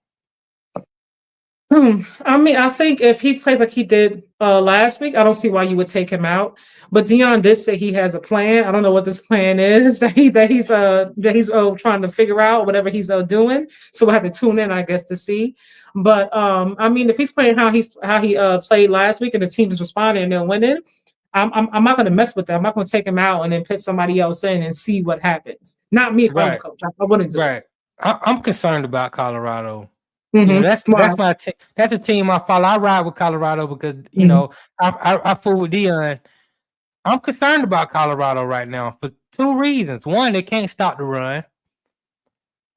I mean, I think if he plays like he did last week, I don't see why you would take him out. But Deion did say he has a plan. I don't know what this plan is that he's trying to figure out, whatever he's doing. So we'll have to tune in, I guess, to see. But I mean, if he's playing how he played last week and the team is responding and they're winning, I'm not going to mess with that. I'm not going to take him out and then put somebody else in and see what happens. Not me if I'm the coach. I wouldn't do it. I'm concerned about Colorado. Mm-hmm. That's my team. That's a team I follow. I ride with Colorado because I fool with Deion. I'm concerned about Colorado right now for two reasons. One, they can't stop the run,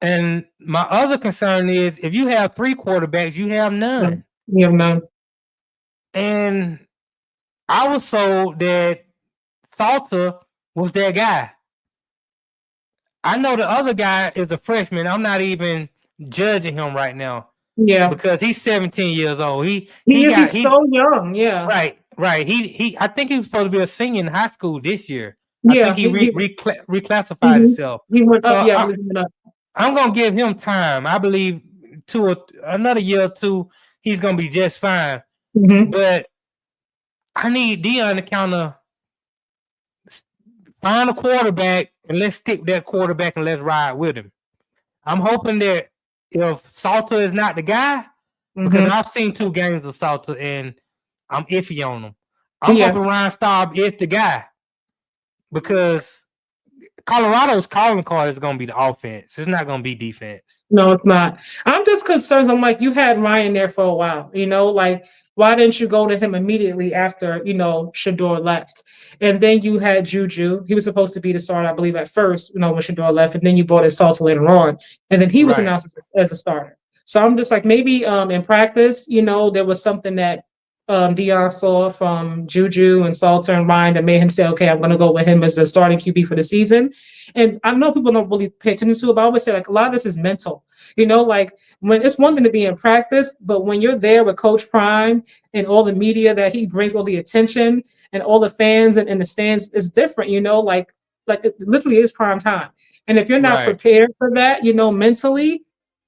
and my other concern is if you have three quarterbacks, you have none. You have none. And I was told that Salter was that guy. I know the other guy is a freshman. I'm not even judging him right now Yeah. because he's 17 years old. He's so young. Yeah. Right. I think he was supposed to be a senior in high school this year. I Yeah. think he reclassified Mhm. himself. He went up. So Yeah, I believe he went up. I'm gonna give him time. I believe another year or two, he's gonna be just fine. Mhm. But I need Dion to kind of find a quarterback and let's stick that quarterback and let's ride with him. I'm hoping that if Salter is not the guy, because Mhm. I've seen 2 games of Salter and I'm iffy on him. I'm Yeah. hoping Ryan Staub is the guy because Colorado's calling card is going to be the offense. It's not going to be defense. No, it's not. I'm just concerned. I'm like, you had Ryan there for a while, like, why didn't you go to him immediately after, Shador left? And then you had Juju. He was supposed to be the starter, I believe, at first, when Shador left, and then you brought in Salter later on. And then he was Right. announced as a starter. So I'm just like, maybe in practice, there was something that Dion saw from Juju and Salter and Ryan that made him say, okay, I'm going to go with him as the starting QB for the season. And I know people don't really pay attention to it, but I always say, like, a lot of this is mental. Like, when it's one thing to be in practice, but when you're there with Coach Prime and all the media that he brings, all the attention and all the fans and the stands, is different, like it literally is prime time. And if you're not Right. prepared for that, mentally,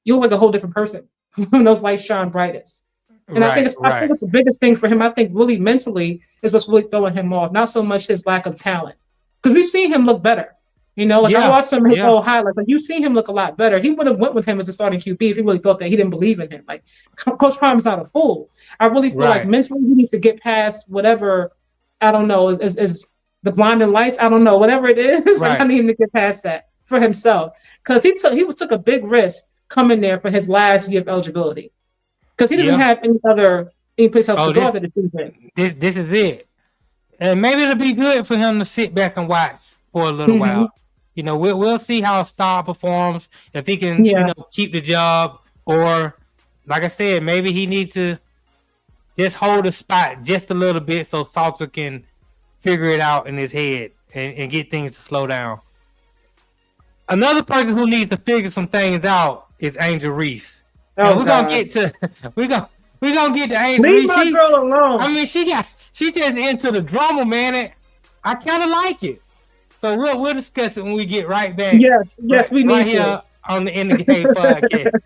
you look like a whole different person when those lights shine brightest. And I think it's the biggest thing for him. I think really mentally is what's really throwing him off, not so much his lack of talent. Because we've seen him look better. I watched some of his old highlights. Like, you've seen him look a lot better. He would have went with him as a starting QB if he really thought that he didn't believe in him. Like, Coach Prime's not a fool. I really feel like mentally he needs to get past whatever, I don't know, is the blinding lights. I don't know, whatever it is. Like, I need him to get past that for himself. Because he took a big risk coming there for his last year of eligibility. Because he doesn't have any place else to go after the season. This is it. And maybe it'll be good for him to sit back and watch for a little while. We'll see how Staub performs, if he can keep the job, or like I said, maybe he needs to just hold the spot just a little bit so Salter can figure it out in his head and get things to slow down. Another person who needs to figure some things out is Angel Reese. We're gonna get to Angel Leave Reese. my girl alone. I mean, she just into the drama, man. And I kind of like it. So we'll discuss it when we get right back. Yes, we need right to. Here on the In the Game podcast.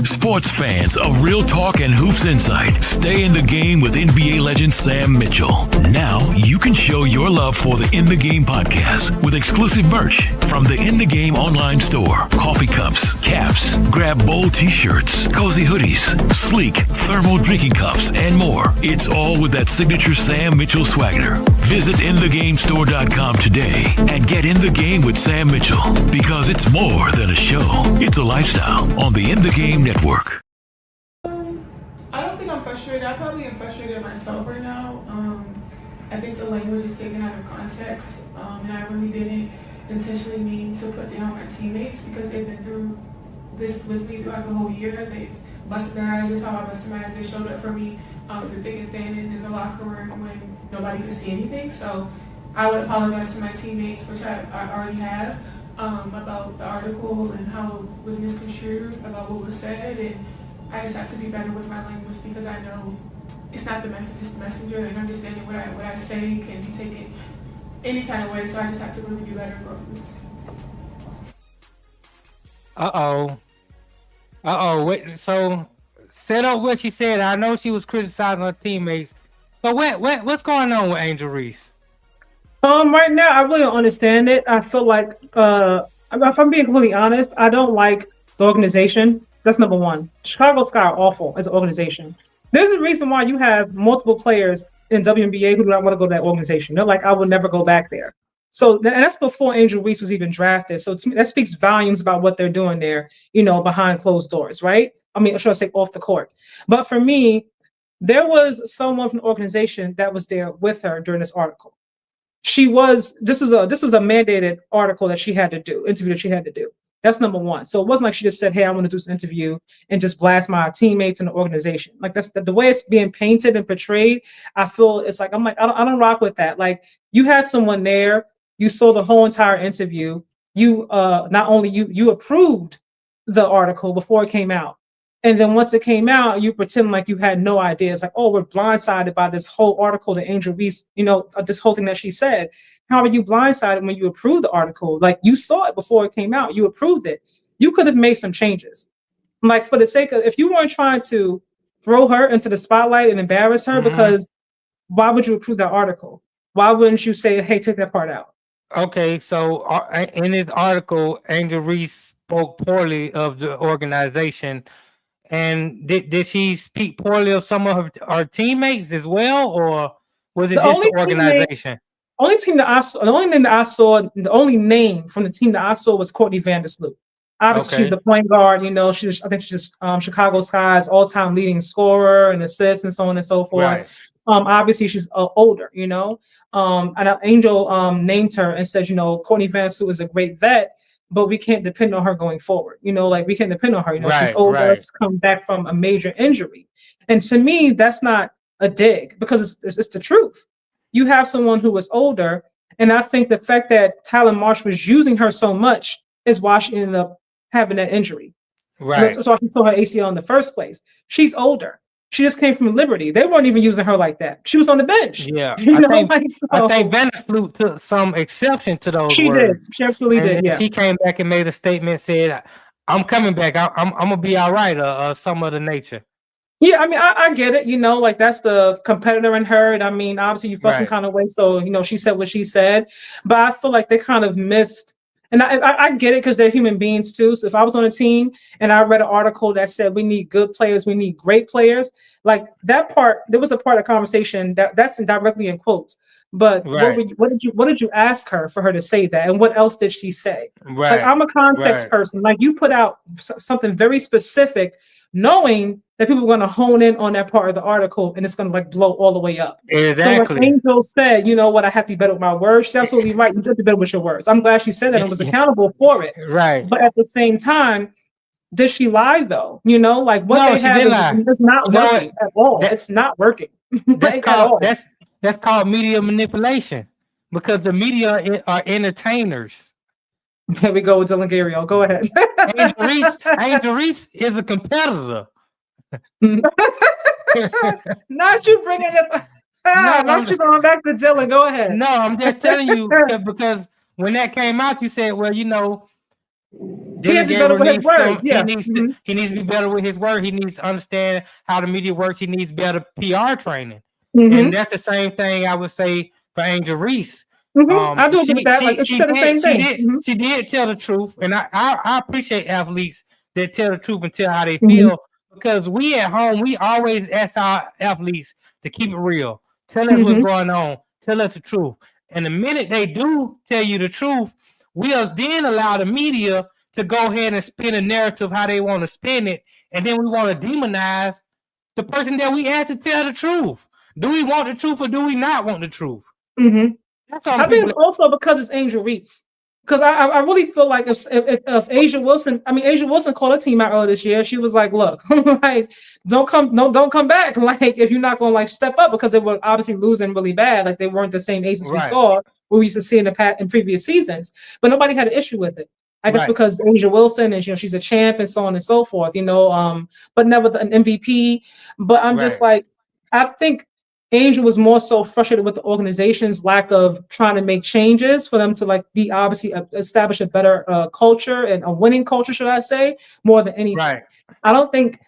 Sports fans of Real Talk and Hoops Insight, stay in the game with NBA legend Sam Mitchell. Now you can show your love for the In the Game podcast with exclusive merch from the In the Game online store. Coffee cups, caps, grab bold t-shirts, cozy hoodies, sleek thermal drinking cups, and more. It's all with that signature Sam Mitchell swagger. Visit InTheGameStore.com today and get in the game with Sam Mitchell, because it's more than a show. It's a lifestyle on the In the Game Network. I don't think I'm frustrated. I probably am frustrated myself right now. I think the language is taken out of context, and I really didn't intentionally mean to put down my teammates because they've been through this with me throughout the whole year. They've busted their ass just how I busted my ass. They showed up for me through thick and thin in the locker room when nobody could see anything. So I would apologize to my teammates, which I already have, about the article and how it was misconstrued, about what was said, and I just have to be better with my language because I know it's not the message, it's the messenger, and understanding what I say can be taken any kind of way, so I just have to really be better for this. Wait, so set up what she said. I know she was criticizing her teammates. So what's going on with Angel Reese? Right now, I really don't understand it. I feel like, if I'm being completely honest, I don't like the organization. That's number one. Chicago Sky are awful as an organization. There's a reason why you have multiple players in WNBA who do not want to go to that organization. They're like, I would never go back there. So, and that's before Angel Reese was even drafted. So to me, that speaks volumes about what they're doing there, behind closed doors, right? I mean, should I say off the court? But for me, there was someone from the organization that was there with her during this article. This was a mandated article that she had to do, interview that she had to do. That's number one. So it wasn't like she just said, hey, I want to do this interview and just blast my teammates in the organization. Like that's the way it's being painted and portrayed. I feel it's like, I'm like, I don't rock with that. Like you had someone there, you saw the whole entire interview. You not only you approved the article before it came out. And then once it came out, you pretend like you had no idea. It's like, oh, we're blindsided by this whole article that Angel Reese, this whole thing that she said. How are you blindsided when you approved the article? Like you saw it before it came out, you approved it. You could have made some changes. Like for the sake of, if you weren't trying to throw her into the spotlight and embarrass her, because why would you approve that article? Why wouldn't you say, hey, take that part out? Okay, so in this article, Angel Reese spoke poorly of the organization. And did she speak poorly of some of her teammates as well, or was it just the organization? The only name that I saw, the only name from the team that I saw was Courtney Vandersloot. Obviously, she's the point guard. I think she's Chicago Sky's all-time leading scorer and assists and so on and so forth. Right. Obviously, she's older. And Angel named her and said, Courtney Vandersloot is a great vet, but we can't depend on her going forward. We can't depend on her. She's older, to come back from a major injury. And to me, that's not a dig, because it's the truth. You have someone who was older, and I think the fact that Tyler Marsh was using her so much is why she ended up having that injury. Right. So she tore her ACL in the first place. She's older. She just came from Liberty. They weren't even using her like that. She was on the bench. Yeah, I think Vandersloot took some exception to those words. She absolutely did. Yeah, she came back and made a statement, said, "I'm coming back. I'm gonna be all right." Some of the nature. Yeah, I mean, I get it. That's the competitor in her, and I mean, obviously, you felt some kind of way. So she said what she said, but I feel like they kind of missed. And I get it, because they're human beings too. So if I was on a team and I read an article that said we need good players, we need great players, like that part, there was a part of the conversation that's directly in quotes. But what did you ask her for her to say that, and what else did she say? Right. Like I'm a context person. Like you put out something very specific, knowing that people are going to hone in on that part of the article, and it's going to blow all the way up. Exactly. So when Angel said, you know what, I have to be better with my words, she's absolutely right. You have to be better with your words. I'm glad she said that and was accountable for it. Right. But at the same time, did she lie though? What they have is not working at all. It's not working. That's called media manipulation, because the media are entertainers. Here we go with Dylan Gabriel. Go ahead. Angel Reese is a competitor. Not you bringing it. Not you going back to Dylan. Go ahead. No, I'm just telling you, because when that came out, you said, well, he needs to be better with his words. He needs to be better with his word. He needs to understand how the media works. He needs better PR training. And that's the same thing I would say for Angel Reese. I do agree with that. She said the same thing. She did tell the truth, and I appreciate athletes that tell the truth and tell how they feel, because we at home, we always ask our athletes to keep it real. Tell us what's going on. Tell us the truth. And the minute they do tell you the truth, we'll then allow the media to go ahead and spin a narrative how they want to spin it, and then we want to demonize the person that we asked to tell the truth. Do we want the truth, or do we not want the truth? That's all. I think it's also because it's Angel Reese. Because I really feel like if Asia Wilson called a team out earlier this year, she was like, "Look, don't come back. If you're not going to step up, because they were obviously losing really bad. They weren't the same aces we saw we used to see in previous seasons. But nobody had an issue with it. I guess because Asia Wilson and she's a champ and so on and so forth. But never an MVP. But I'm just I think Angel was more so frustrated with the organization's lack of trying to make changes for them to be obviously establish a better culture, and a winning culture, should I say, more than anything. I think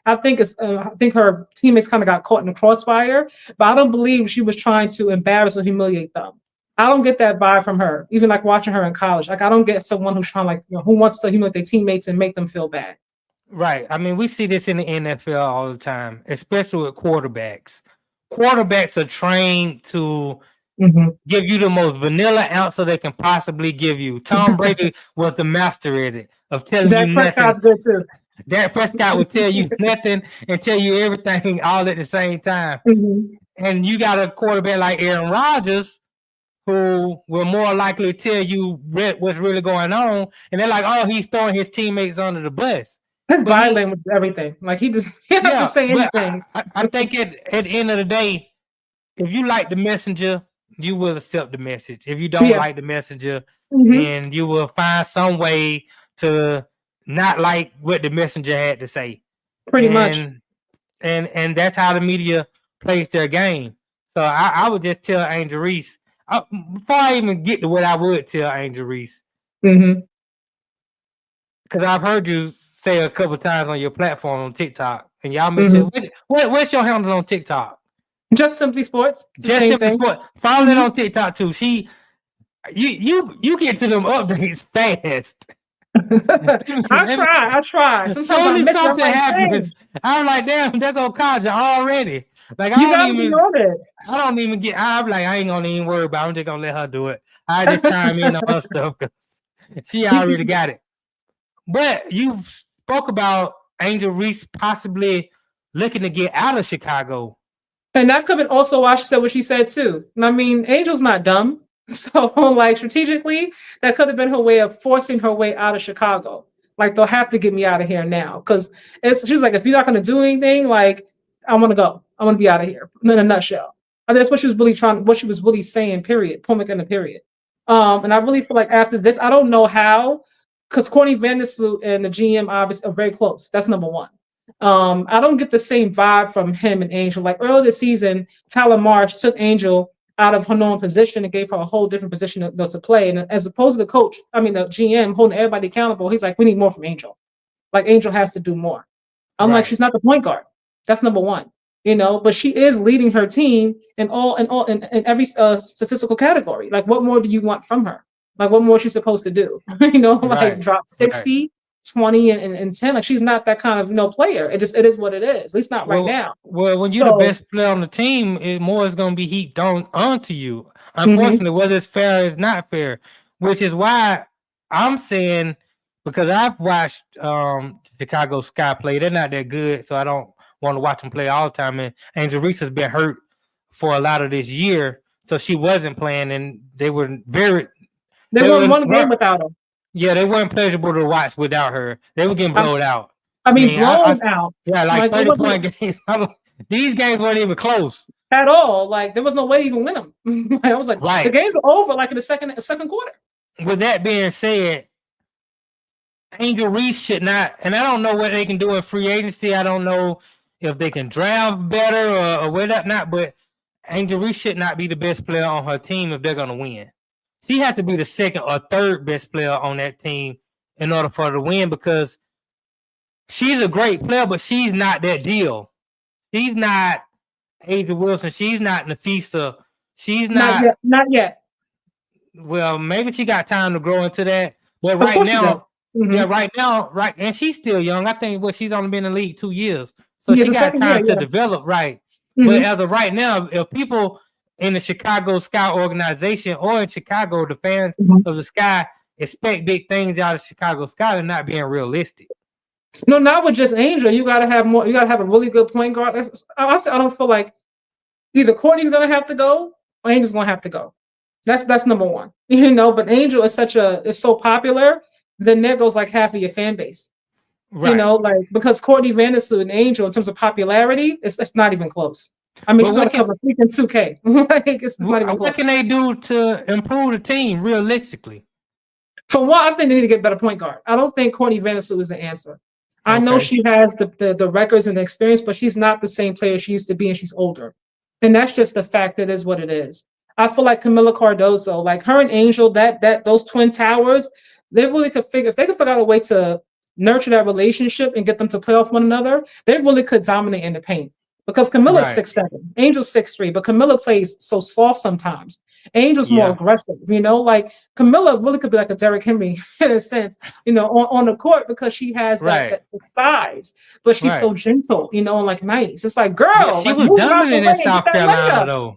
her teammates kind of got caught in the crossfire, but I don't believe she was trying to embarrass or humiliate them. I don't get that vibe from her. Even watching her in college, I don't get someone who's trying who wants to humiliate their teammates and make them feel bad. Right. I mean, we see this in the NFL all the time, especially with quarterbacks. Quarterbacks are trained to give you the most vanilla answer they can possibly give you. Tom Brady was the master at it, of telling you nothing. Dak Prescott's good too. Dak Prescott would tell you nothing and tell you everything all at the same time. And you got a quarterback like Aaron Rodgers, who will more likely tell you what's really going on, and they're like, "Oh, he's throwing his teammates under the bus." His But body language is everything. Like he didn't have to say but anything. I think at the end of the day, if you like the messenger, you will accept the message. If you don't Yeah. like the messenger, Mhm. then you will find some way to not like what the messenger had to say. Pretty much. And that's how the media plays their game. So I would just tell Angel Reese, before I even get to what I would tell Angel Reese, Mm-hmm. because I've heard you say a couple times on your platform on TikTok, and y'all may say, Mm-hmm. what's your handle on TikTok? Just Simply Sports. It's the Just same Simply thing. Sport. Follow that Mhm. on TikTok too. You get to them updates fast. I try. Sometimes I Soon as miss it. I'm something like, happens, dang, I'm like, damn, there go Katja already. Like you gotta be on it. I don't even get. I'm like, I ain't gonna even worry about it. I'm just gonna let her do it. I just chime in on her stuff because she already got it. But you spoke about Angel Reese possibly looking to get out of Chicago. And that could have been also why she said what she said too. And I mean, Angel's not dumb. So like strategically, that could have been her way of forcing her way out of Chicago. Like they'll have to get me out of here now. Cause she's like, if you're not gonna do anything, like I wanna go. I wanna be out of here. In a nutshell. And that's what she was really what she was really saying, period. Point in the period. And I really feel like after this, I don't know how, because Courtney Vandersloot and the GM obviously are very close. That's number one. I don't get the same vibe from him and Angel. Like earlier this season, Tyler March took Angel out of her known position and gave her a whole different position to play. And as opposed to the coach, I mean the GM holding everybody accountable, he's like, we need more from Angel. Like Angel has to do more. I'm like, she's not the point guard. That's number one. But she is leading her team in every statistical category. Like, what more do you want from her? Like, what more is she supposed to do? Like drop 60, 20, and 10. Like, she's not that kind of player. It is what it is. At least not right now. Well, when you're the best player on the team, more is going to be heaped onto you. Unfortunately, whether it's fair or it's not fair, which is why I'm saying, because I've watched Chicago Sky play, they're not that good, so I don't want to watch them play all the time. And Angel Reese has been hurt for a lot of this year, so she wasn't playing, and they were They won one game without her. Yeah, they weren't pleasurable to watch without her. They were getting blown out. I mean, blown out. Yeah, like 30-point games. These games weren't even close at all. Like there was no way to even win them. I was like, the games are over. Like in the second quarter. With that being said, Angel Reese should not, and I don't know what they can do in free agency. I don't know if they can draft better or whatnot. But Angel Reese should not be the best player on her team if they're going to win. She has to be the second or third best player on that team in order for her to win, because she's a great player, but she's not that deal. She's not Aja Wilson. She's not Nafisa. She's not. Not yet. Well, maybe she got time to grow into that. But right now, and she's still young. I think she's only been in the league 2 years. So she got time to develop, right? Mm-hmm. But as of right now, if people in the Chicago Sky organization or in Chicago, the fans of the Sky expect big things out of Chicago Sky, they're not being realistic. No, not with just Angel. You got to have more. You got to have a really good point guard. I don't feel like either Courtney's going to have to go or Angel's going to have to go. That's number one. But Angel is so popular, then there goes like half of your fan base. Right. Because Courtney Vandersloot and Angel, in terms of popularity, it's not even close. I mean, she's going to cover freaking 2K. It's not even close. What can they do to improve the team realistically? For one, I think they need to get a better point guard. I don't think Courtney Vandersloot is the answer. I know she has the records and the experience, but she's not the same player she used to be, and she's older. And that's just the fact. It is what it is. I feel like Camila Cardoso, like her and Angel, those twin towers, they really could if they could figure out a way to nurture that relationship and get them to play off one another, they really could dominate in the paint. Because Camilla's 6'7", Angel's 6'3", but Camilla plays so soft sometimes. Angel's more aggressive, like Camilla really could be like a Derrick Henry in a sense, on the court, because she has that size, but she's so gentle, and like nice. It's like, girl, she was dominant in South Carolina though.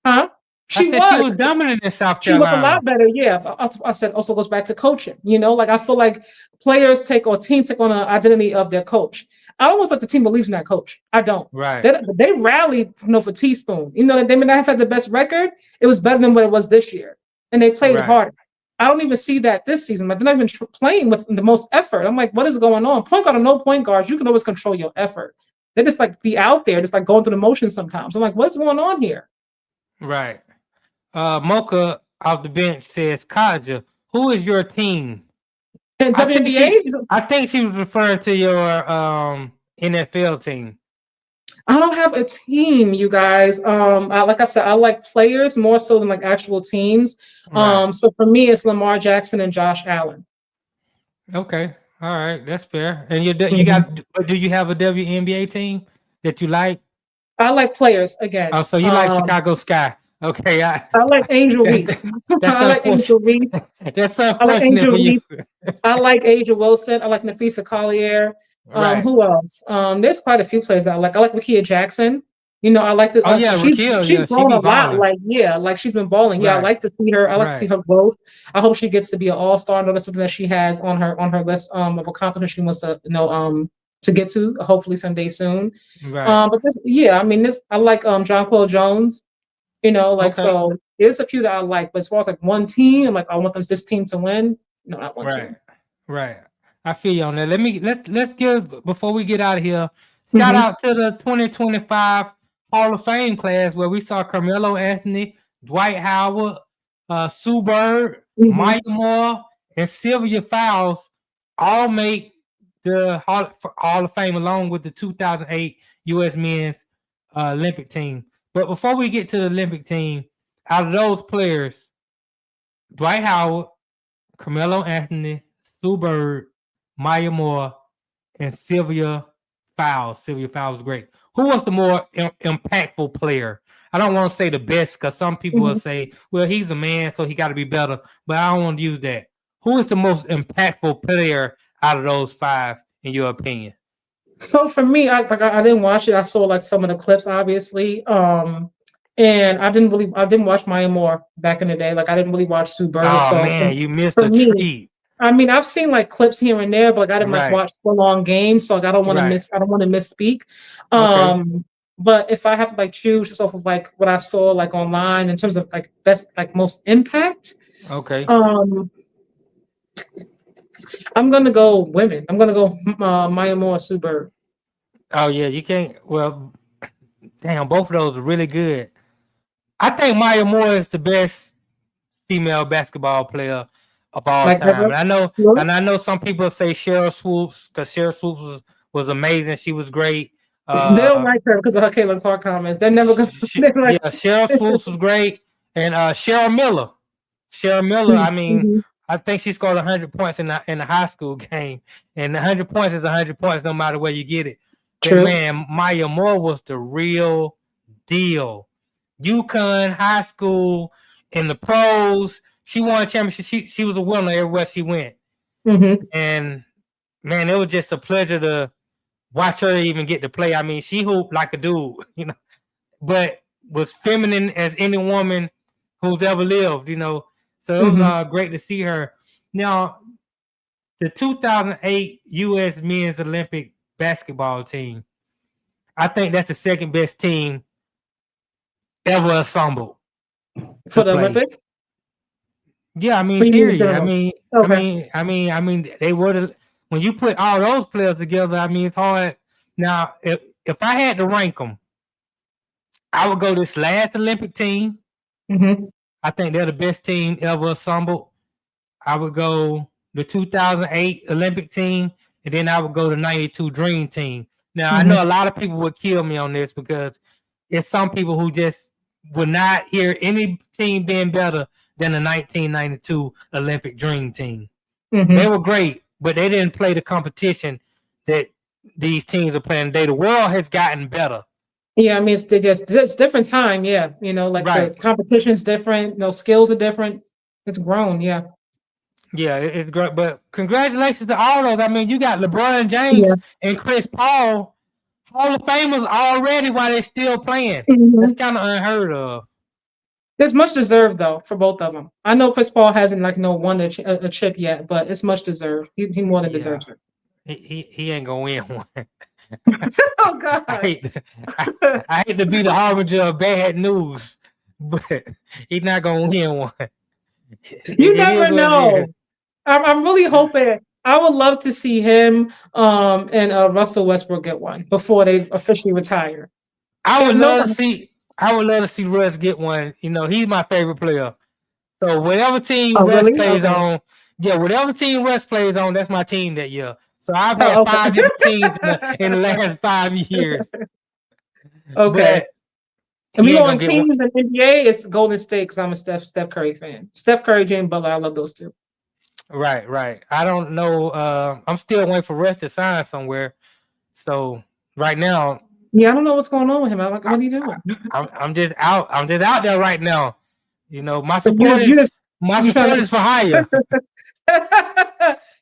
Huh? She was dominant in South Carolina. She looked a lot better, yeah. I said also goes back to coaching. I feel like players take or teams take on an identity of their coach. I don't know if the team believes in that coach. I don't. Right. They rallied, for Teaspoon. They may not have had the best record. It was better than what it was this year, and they played Right. harder. I don't even see that this season. Like, they're not even playing with the most effort. I'm like, what is going on? Point guard or no point guards, you can always control your effort. They just like be out there, just like going through the motions sometimes. I'm like, what's going on here? Right. Mocha off the bench says, Katja, who is your team? And WNBA? I think she was referring to your NFL team. I don't have a team, you guys. Like I said, I like players more so than like actual teams. Right. So for me, it's Lamar Jackson and Josh Allen. Okay. All right. That's fair. And you do you have a WNBA team that you like? I like players again. Oh, so you like Chicago Sky. Okay. I like Angel Reese. That's I like Angel Reese. That's I like unfortunate Angel for you. Reese. I like Asia Wilson. I like Nafisa Collier. Right. Who else? There's quite a few players I like. I like Rakia Jackson. I like to. Oh yeah, she's Rakia, grown she a lot. balling. Like she's been balling. Yeah, I Right. like to see her. I like to see Right. her growth. I hope she gets to be an all-star. I know that's something that she has on her list of accomplishments she wants to get to. Hopefully someday soon. Right. But I like John Claude Jones. Okay. So there's a few that I like. But as far as like one team, I'm like, I want this team to win. No, not one team. Right. I feel you on that. Let's give, before we get out of here, shout out to the 2025 Hall of Fame class where we saw Carmelo Anthony, Dwight Howard, Sue Bird, Maya Moore, and Sylvia Fowles all make the Hall of Fame along with the 2008 U.S. Men's Olympic team. But before we get to the Olympic team, out of those players, Dwight Howard, Carmelo Anthony, Sue Bird, Maya Moore, and Sylvia Fowles. Sylvia Fowles was great. Who was the more impactful player? I don't want to say the best because some people will say, well, he's a man, so he got to be better. But I don't want to use that. Who is the most impactful player out of those five, in your opinion? So for me, I didn't watch it. I saw like some of the clips, obviously. And I didn't watch Maya Moore back in the day. Like I didn't really watch Sue Bird. Oh man, you missed a treat. I've seen like clips here and there, but like I didn't like watch full long games, so like I don't want to misspeak. But if I have to like choose just off of like what I saw like online in terms of like best like most impact, I'm gonna go women. I'm gonna go Maya Moore, Sue Bird. Oh yeah, you can't. Well, damn, both of those are really good. I think Maya Moore is the best female basketball player of all time. And I know some people say Cheryl Swoops because Cheryl Swoops was amazing. She was great. They don't like her because of her Caitlin Clark comments. They're never gonna. Cheryl Swoops was great, and Cheryl Miller. I mean, I think she scored 100 points in the high school game, and 100 points is 100 points no matter where you get it. True. But man, Maya Moore was the real deal. UConn, high school, in the pros. She won a championship. She was a winner everywhere she went. And man, it was just a pleasure to watch her even get to play. I mean, she hooped like a dude, but was feminine as any woman who's ever lived, So it was great to see her. Now, the 2008 U.S. Men's Olympic basketball team, I think that's the second best team ever assembled for the Olympics. Yeah, I mean, period. I mean, they would when you put all those players together. I mean, it's hard. Now, if I had to rank them, I would go this last Olympic team. I think they're the best team ever assembled. I would go the 2008 Olympic team, and then I would go the 92 Dream Team. Now, I know a lot of people would kill me on this because it's some people who just would not hear any team being better than the 1992 Olympic Dream Team. They were great, but they didn't play the competition that these teams are playing today. The world has gotten better. Yeah, I mean, it's different time. Yeah, the competition's different. Skills are different. It's grown. Yeah. Yeah, it's great. But congratulations to all those. I mean, you got LeBron James and Chris Paul, Hall of Famers already while they're still playing. That's kind of unheard of. It's much deserved though for both of them. I know Chris Paul hasn't won a chip yet, but it's much deserved. He more than deserves it. He ain't gonna win one. Oh I gosh. hate, I hate to be the harbinger of bad news, but he's not gonna win one. You It is never what it is. know. I'm really hoping. I would love to see him and Russell Westbrook get one before they officially retire. I If would no love to one, see. I would love to see Russ get one. You know, he's my favorite player. So whatever team oh Russ really? plays Okay. on, yeah, whatever team Russ plays on, that's my team that year. So I've had Oh, 5 different teams in the okay. last 5 years, Okay. but And he we ain't go gonna on get one. teams in NBA. It's Golden State because I'm a Steph Curry fan. Steph Curry, James Butler. I love those two. Right, right. I don't know. I'm still waiting for Russ to sign somewhere. So right now, Yeah, I don't know what's going on with him. I like I, what are you doing? I'm just out. I'm just out there right now. You know, So my you support trying is for hire. to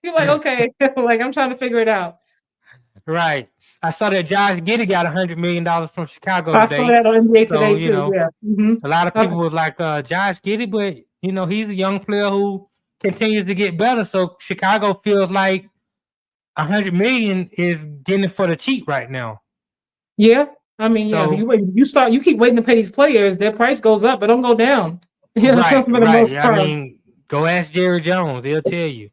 you're like okay, like I'm trying to figure it out. Right. I saw that Josh Giddey got $100 million from Chicago I saw today. that on NBA So, today you too. know, Yeah. a lot of people was like, Josh Giddey, but you know, he's a young player who continues to get better. So Chicago feels like 100 million is getting for the cheap right now. Yeah. I mean, yeah. So You keep waiting to pay these players. Their price goes up, but don't go down. Yeah, right, for the right. most I part. mean, go ask Jerry Jones, he'll tell you.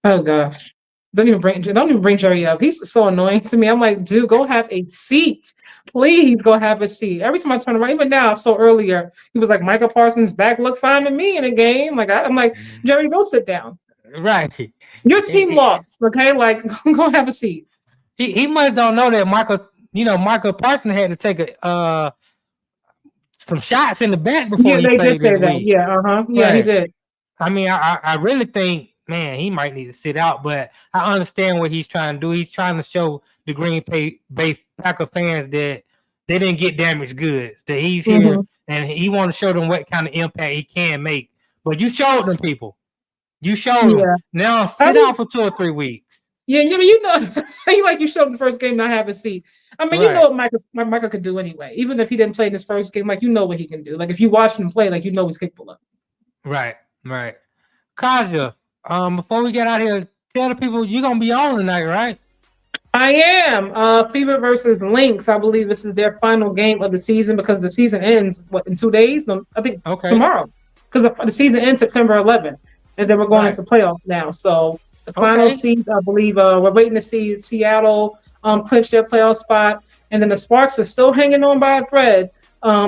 Oh gosh. Don't even bring Jerry up. He's so annoying to me. I'm like, dude, go have a seat. Please go have a seat. Every time I turn around, even now, I saw earlier, he was like, Michael Parsons' back looked fine to me in a game. Like I'm like, Jerry, go sit down. Right. Your team He, lost. Okay, like go have a seat. he must don't know that Michael Parsons had to take some shots in the back before Yeah, he they did played say this that. week. Yeah, uh-huh. Yeah, he Right. did. I mean, I really think, man, he might need to sit out, but I understand what he's trying to do. He's trying to show the Bay Packer fans that they didn't get damaged goods, that he's here, Hmm. and he want to show them what kind of impact he can make. But you showed them people. You showed them. Yeah. Now I sit mean, out for 2 or 3 weeks. yeah, you showed him the first game not have a seat. I mean, you know Right, what Michael could do anyway. Even if he didn't play in his first game, like you know what he can do. Like if you watch him play, like you know he's capable of. right, right. Katja, before we get out here, tell the people you're gonna be on tonight, right? I am. Fever versus Lynx. I believe this is their final game of the season because the season ends in 2 days. No, I think Okay, tomorrow. Because the season ends September 11th, and then we're going right. into playoffs now. So the final Okay, seeds, I believe, we're waiting to see Seattle clinch their playoff spot, and then the Sparks are still hanging on by a thread,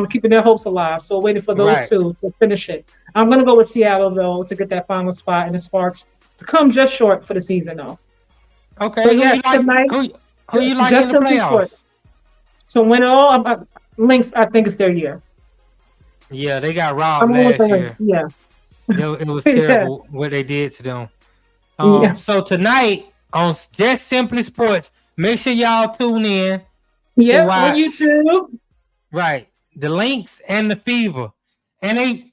keeping their hopes alive. So waiting for those right. two to finish it. I'm gonna go with Seattle though to get that final spot, and the Sparks to come just short for the season though. So Okay, yes, tonight. who you like in Just the simply sports. playoffs? So win it all. Lynx, I think it's their year. Yeah, they got robbed I'm going with the last Lynx. year. Yeah. It was Yeah. terrible what they did to them. Yeah. So tonight on Just Simply Sports, make sure y'all tune in to Yep. On watch YouTube. right the Lynx and the Fever, and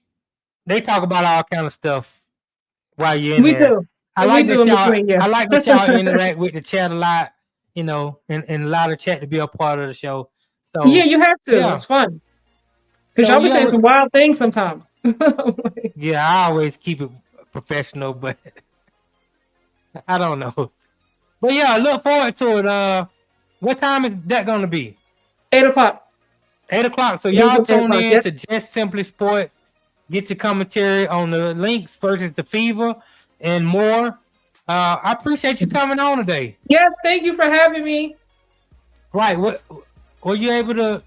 they talk about all kind of stuff while you're in We there. do. We do in between. Yeah. I like that y'all interact with the chat a lot, you know, and allow the chat to be a part of the show. Yeah, So you have to. yeah, It's fun because so y'all be saying yeah, some wild things sometimes. yeah. I always keep it professional, but I don't know. But yeah, I look forward to it. What time is that gonna be? 8 o'clock. 8 o'clock. So y'all 8 tune o'clock. in Yep. to Just Simply Sport. Get your commentary on the Lynx versus the Fever and more. I appreciate you coming on today. Yes. Thank you for having me. Right. What were you able to?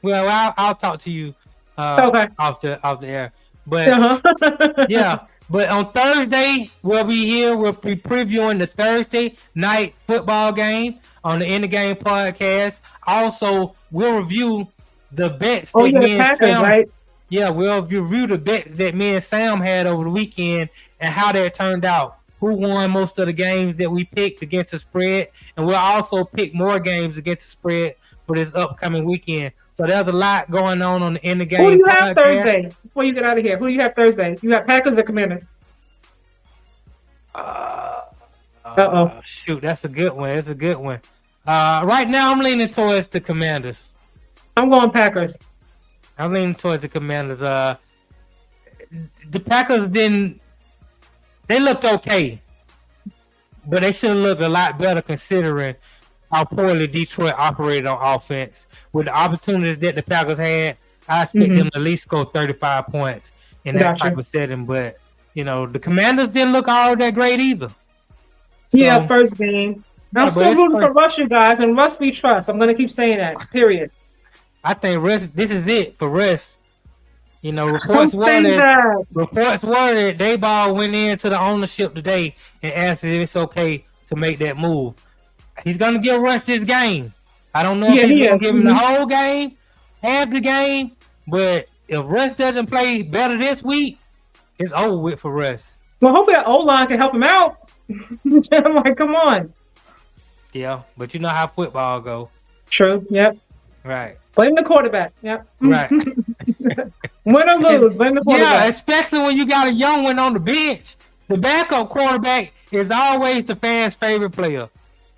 Well, I'll talk to you Okay. off the air. But Uh-huh. yeah. But on Thursday, we'll be here. We'll be previewing the Thursday night football game on the In the Game podcast. Also, we'll review the bets Oh that yeah, the me and Packers, Sam. right? Yeah, we'll review the bets that me and Sam had over the weekend and how that turned out. Who won most of the games that we picked against the spread, and we'll also pick more games against the spread for this upcoming weekend. So there's a lot going on the In the Who do Game you have podcast. Thursday? Before you get out of here, who do you have Thursday? You have Packers or Commanders? Uh-oh. Shoot, that's a good one. That's a good one. Right now, I'm leaning towards the Commanders. I'm going Packers. I'm leaning towards the Commanders. The Packers didn't. They looked okay, but they should have looked a lot better considering how poorly Detroit operated on offense. With the opportunities that the Packers had, I expect them to at least score 35 points in that type of setting. But, the Commanders didn't look all that great either. So, first game. I'm still rooting for Russ, you guys, and Russ we trust. I'm going to keep saying that, period. I think Russ, this is it for Russ. Reports were that Dayball went into the ownership today and asked if it's okay to make that move. He's going to give Russ this game. I don't know if he's going to give him the whole game, half the game, but if Russ doesn't play better this week, it's over with for Russ. Well, hopefully that O-line can help him out. I'm like, come on. Yeah, but you know how football go. True, yep. Right. Blame the quarterback, yep. Right. Win or lose, blame the quarterback. Yeah, especially when you got a young one on the bench. The backup quarterback is always the fans' favorite player.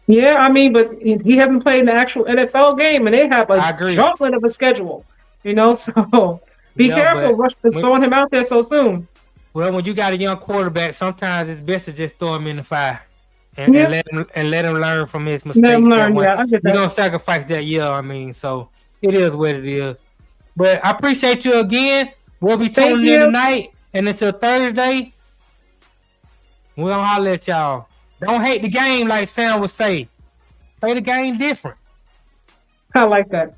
Yeah, I mean, but he hasn't played in the actual NFL game, and they have a gauntlet of a schedule. So be careful. Rush is throwing him out there so soon. Well, when you got a young quarterback, sometimes it's best to just throw him in the fire and let him learn from his mistakes. Let him learn, I get that. You're gonna sacrifice that year. I mean, so it is what it is. But I appreciate you again. We'll be tuning in tonight and until Thursday. We're gonna holler at y'all. Don't hate the game like Sam would say. Play the game different. I like that.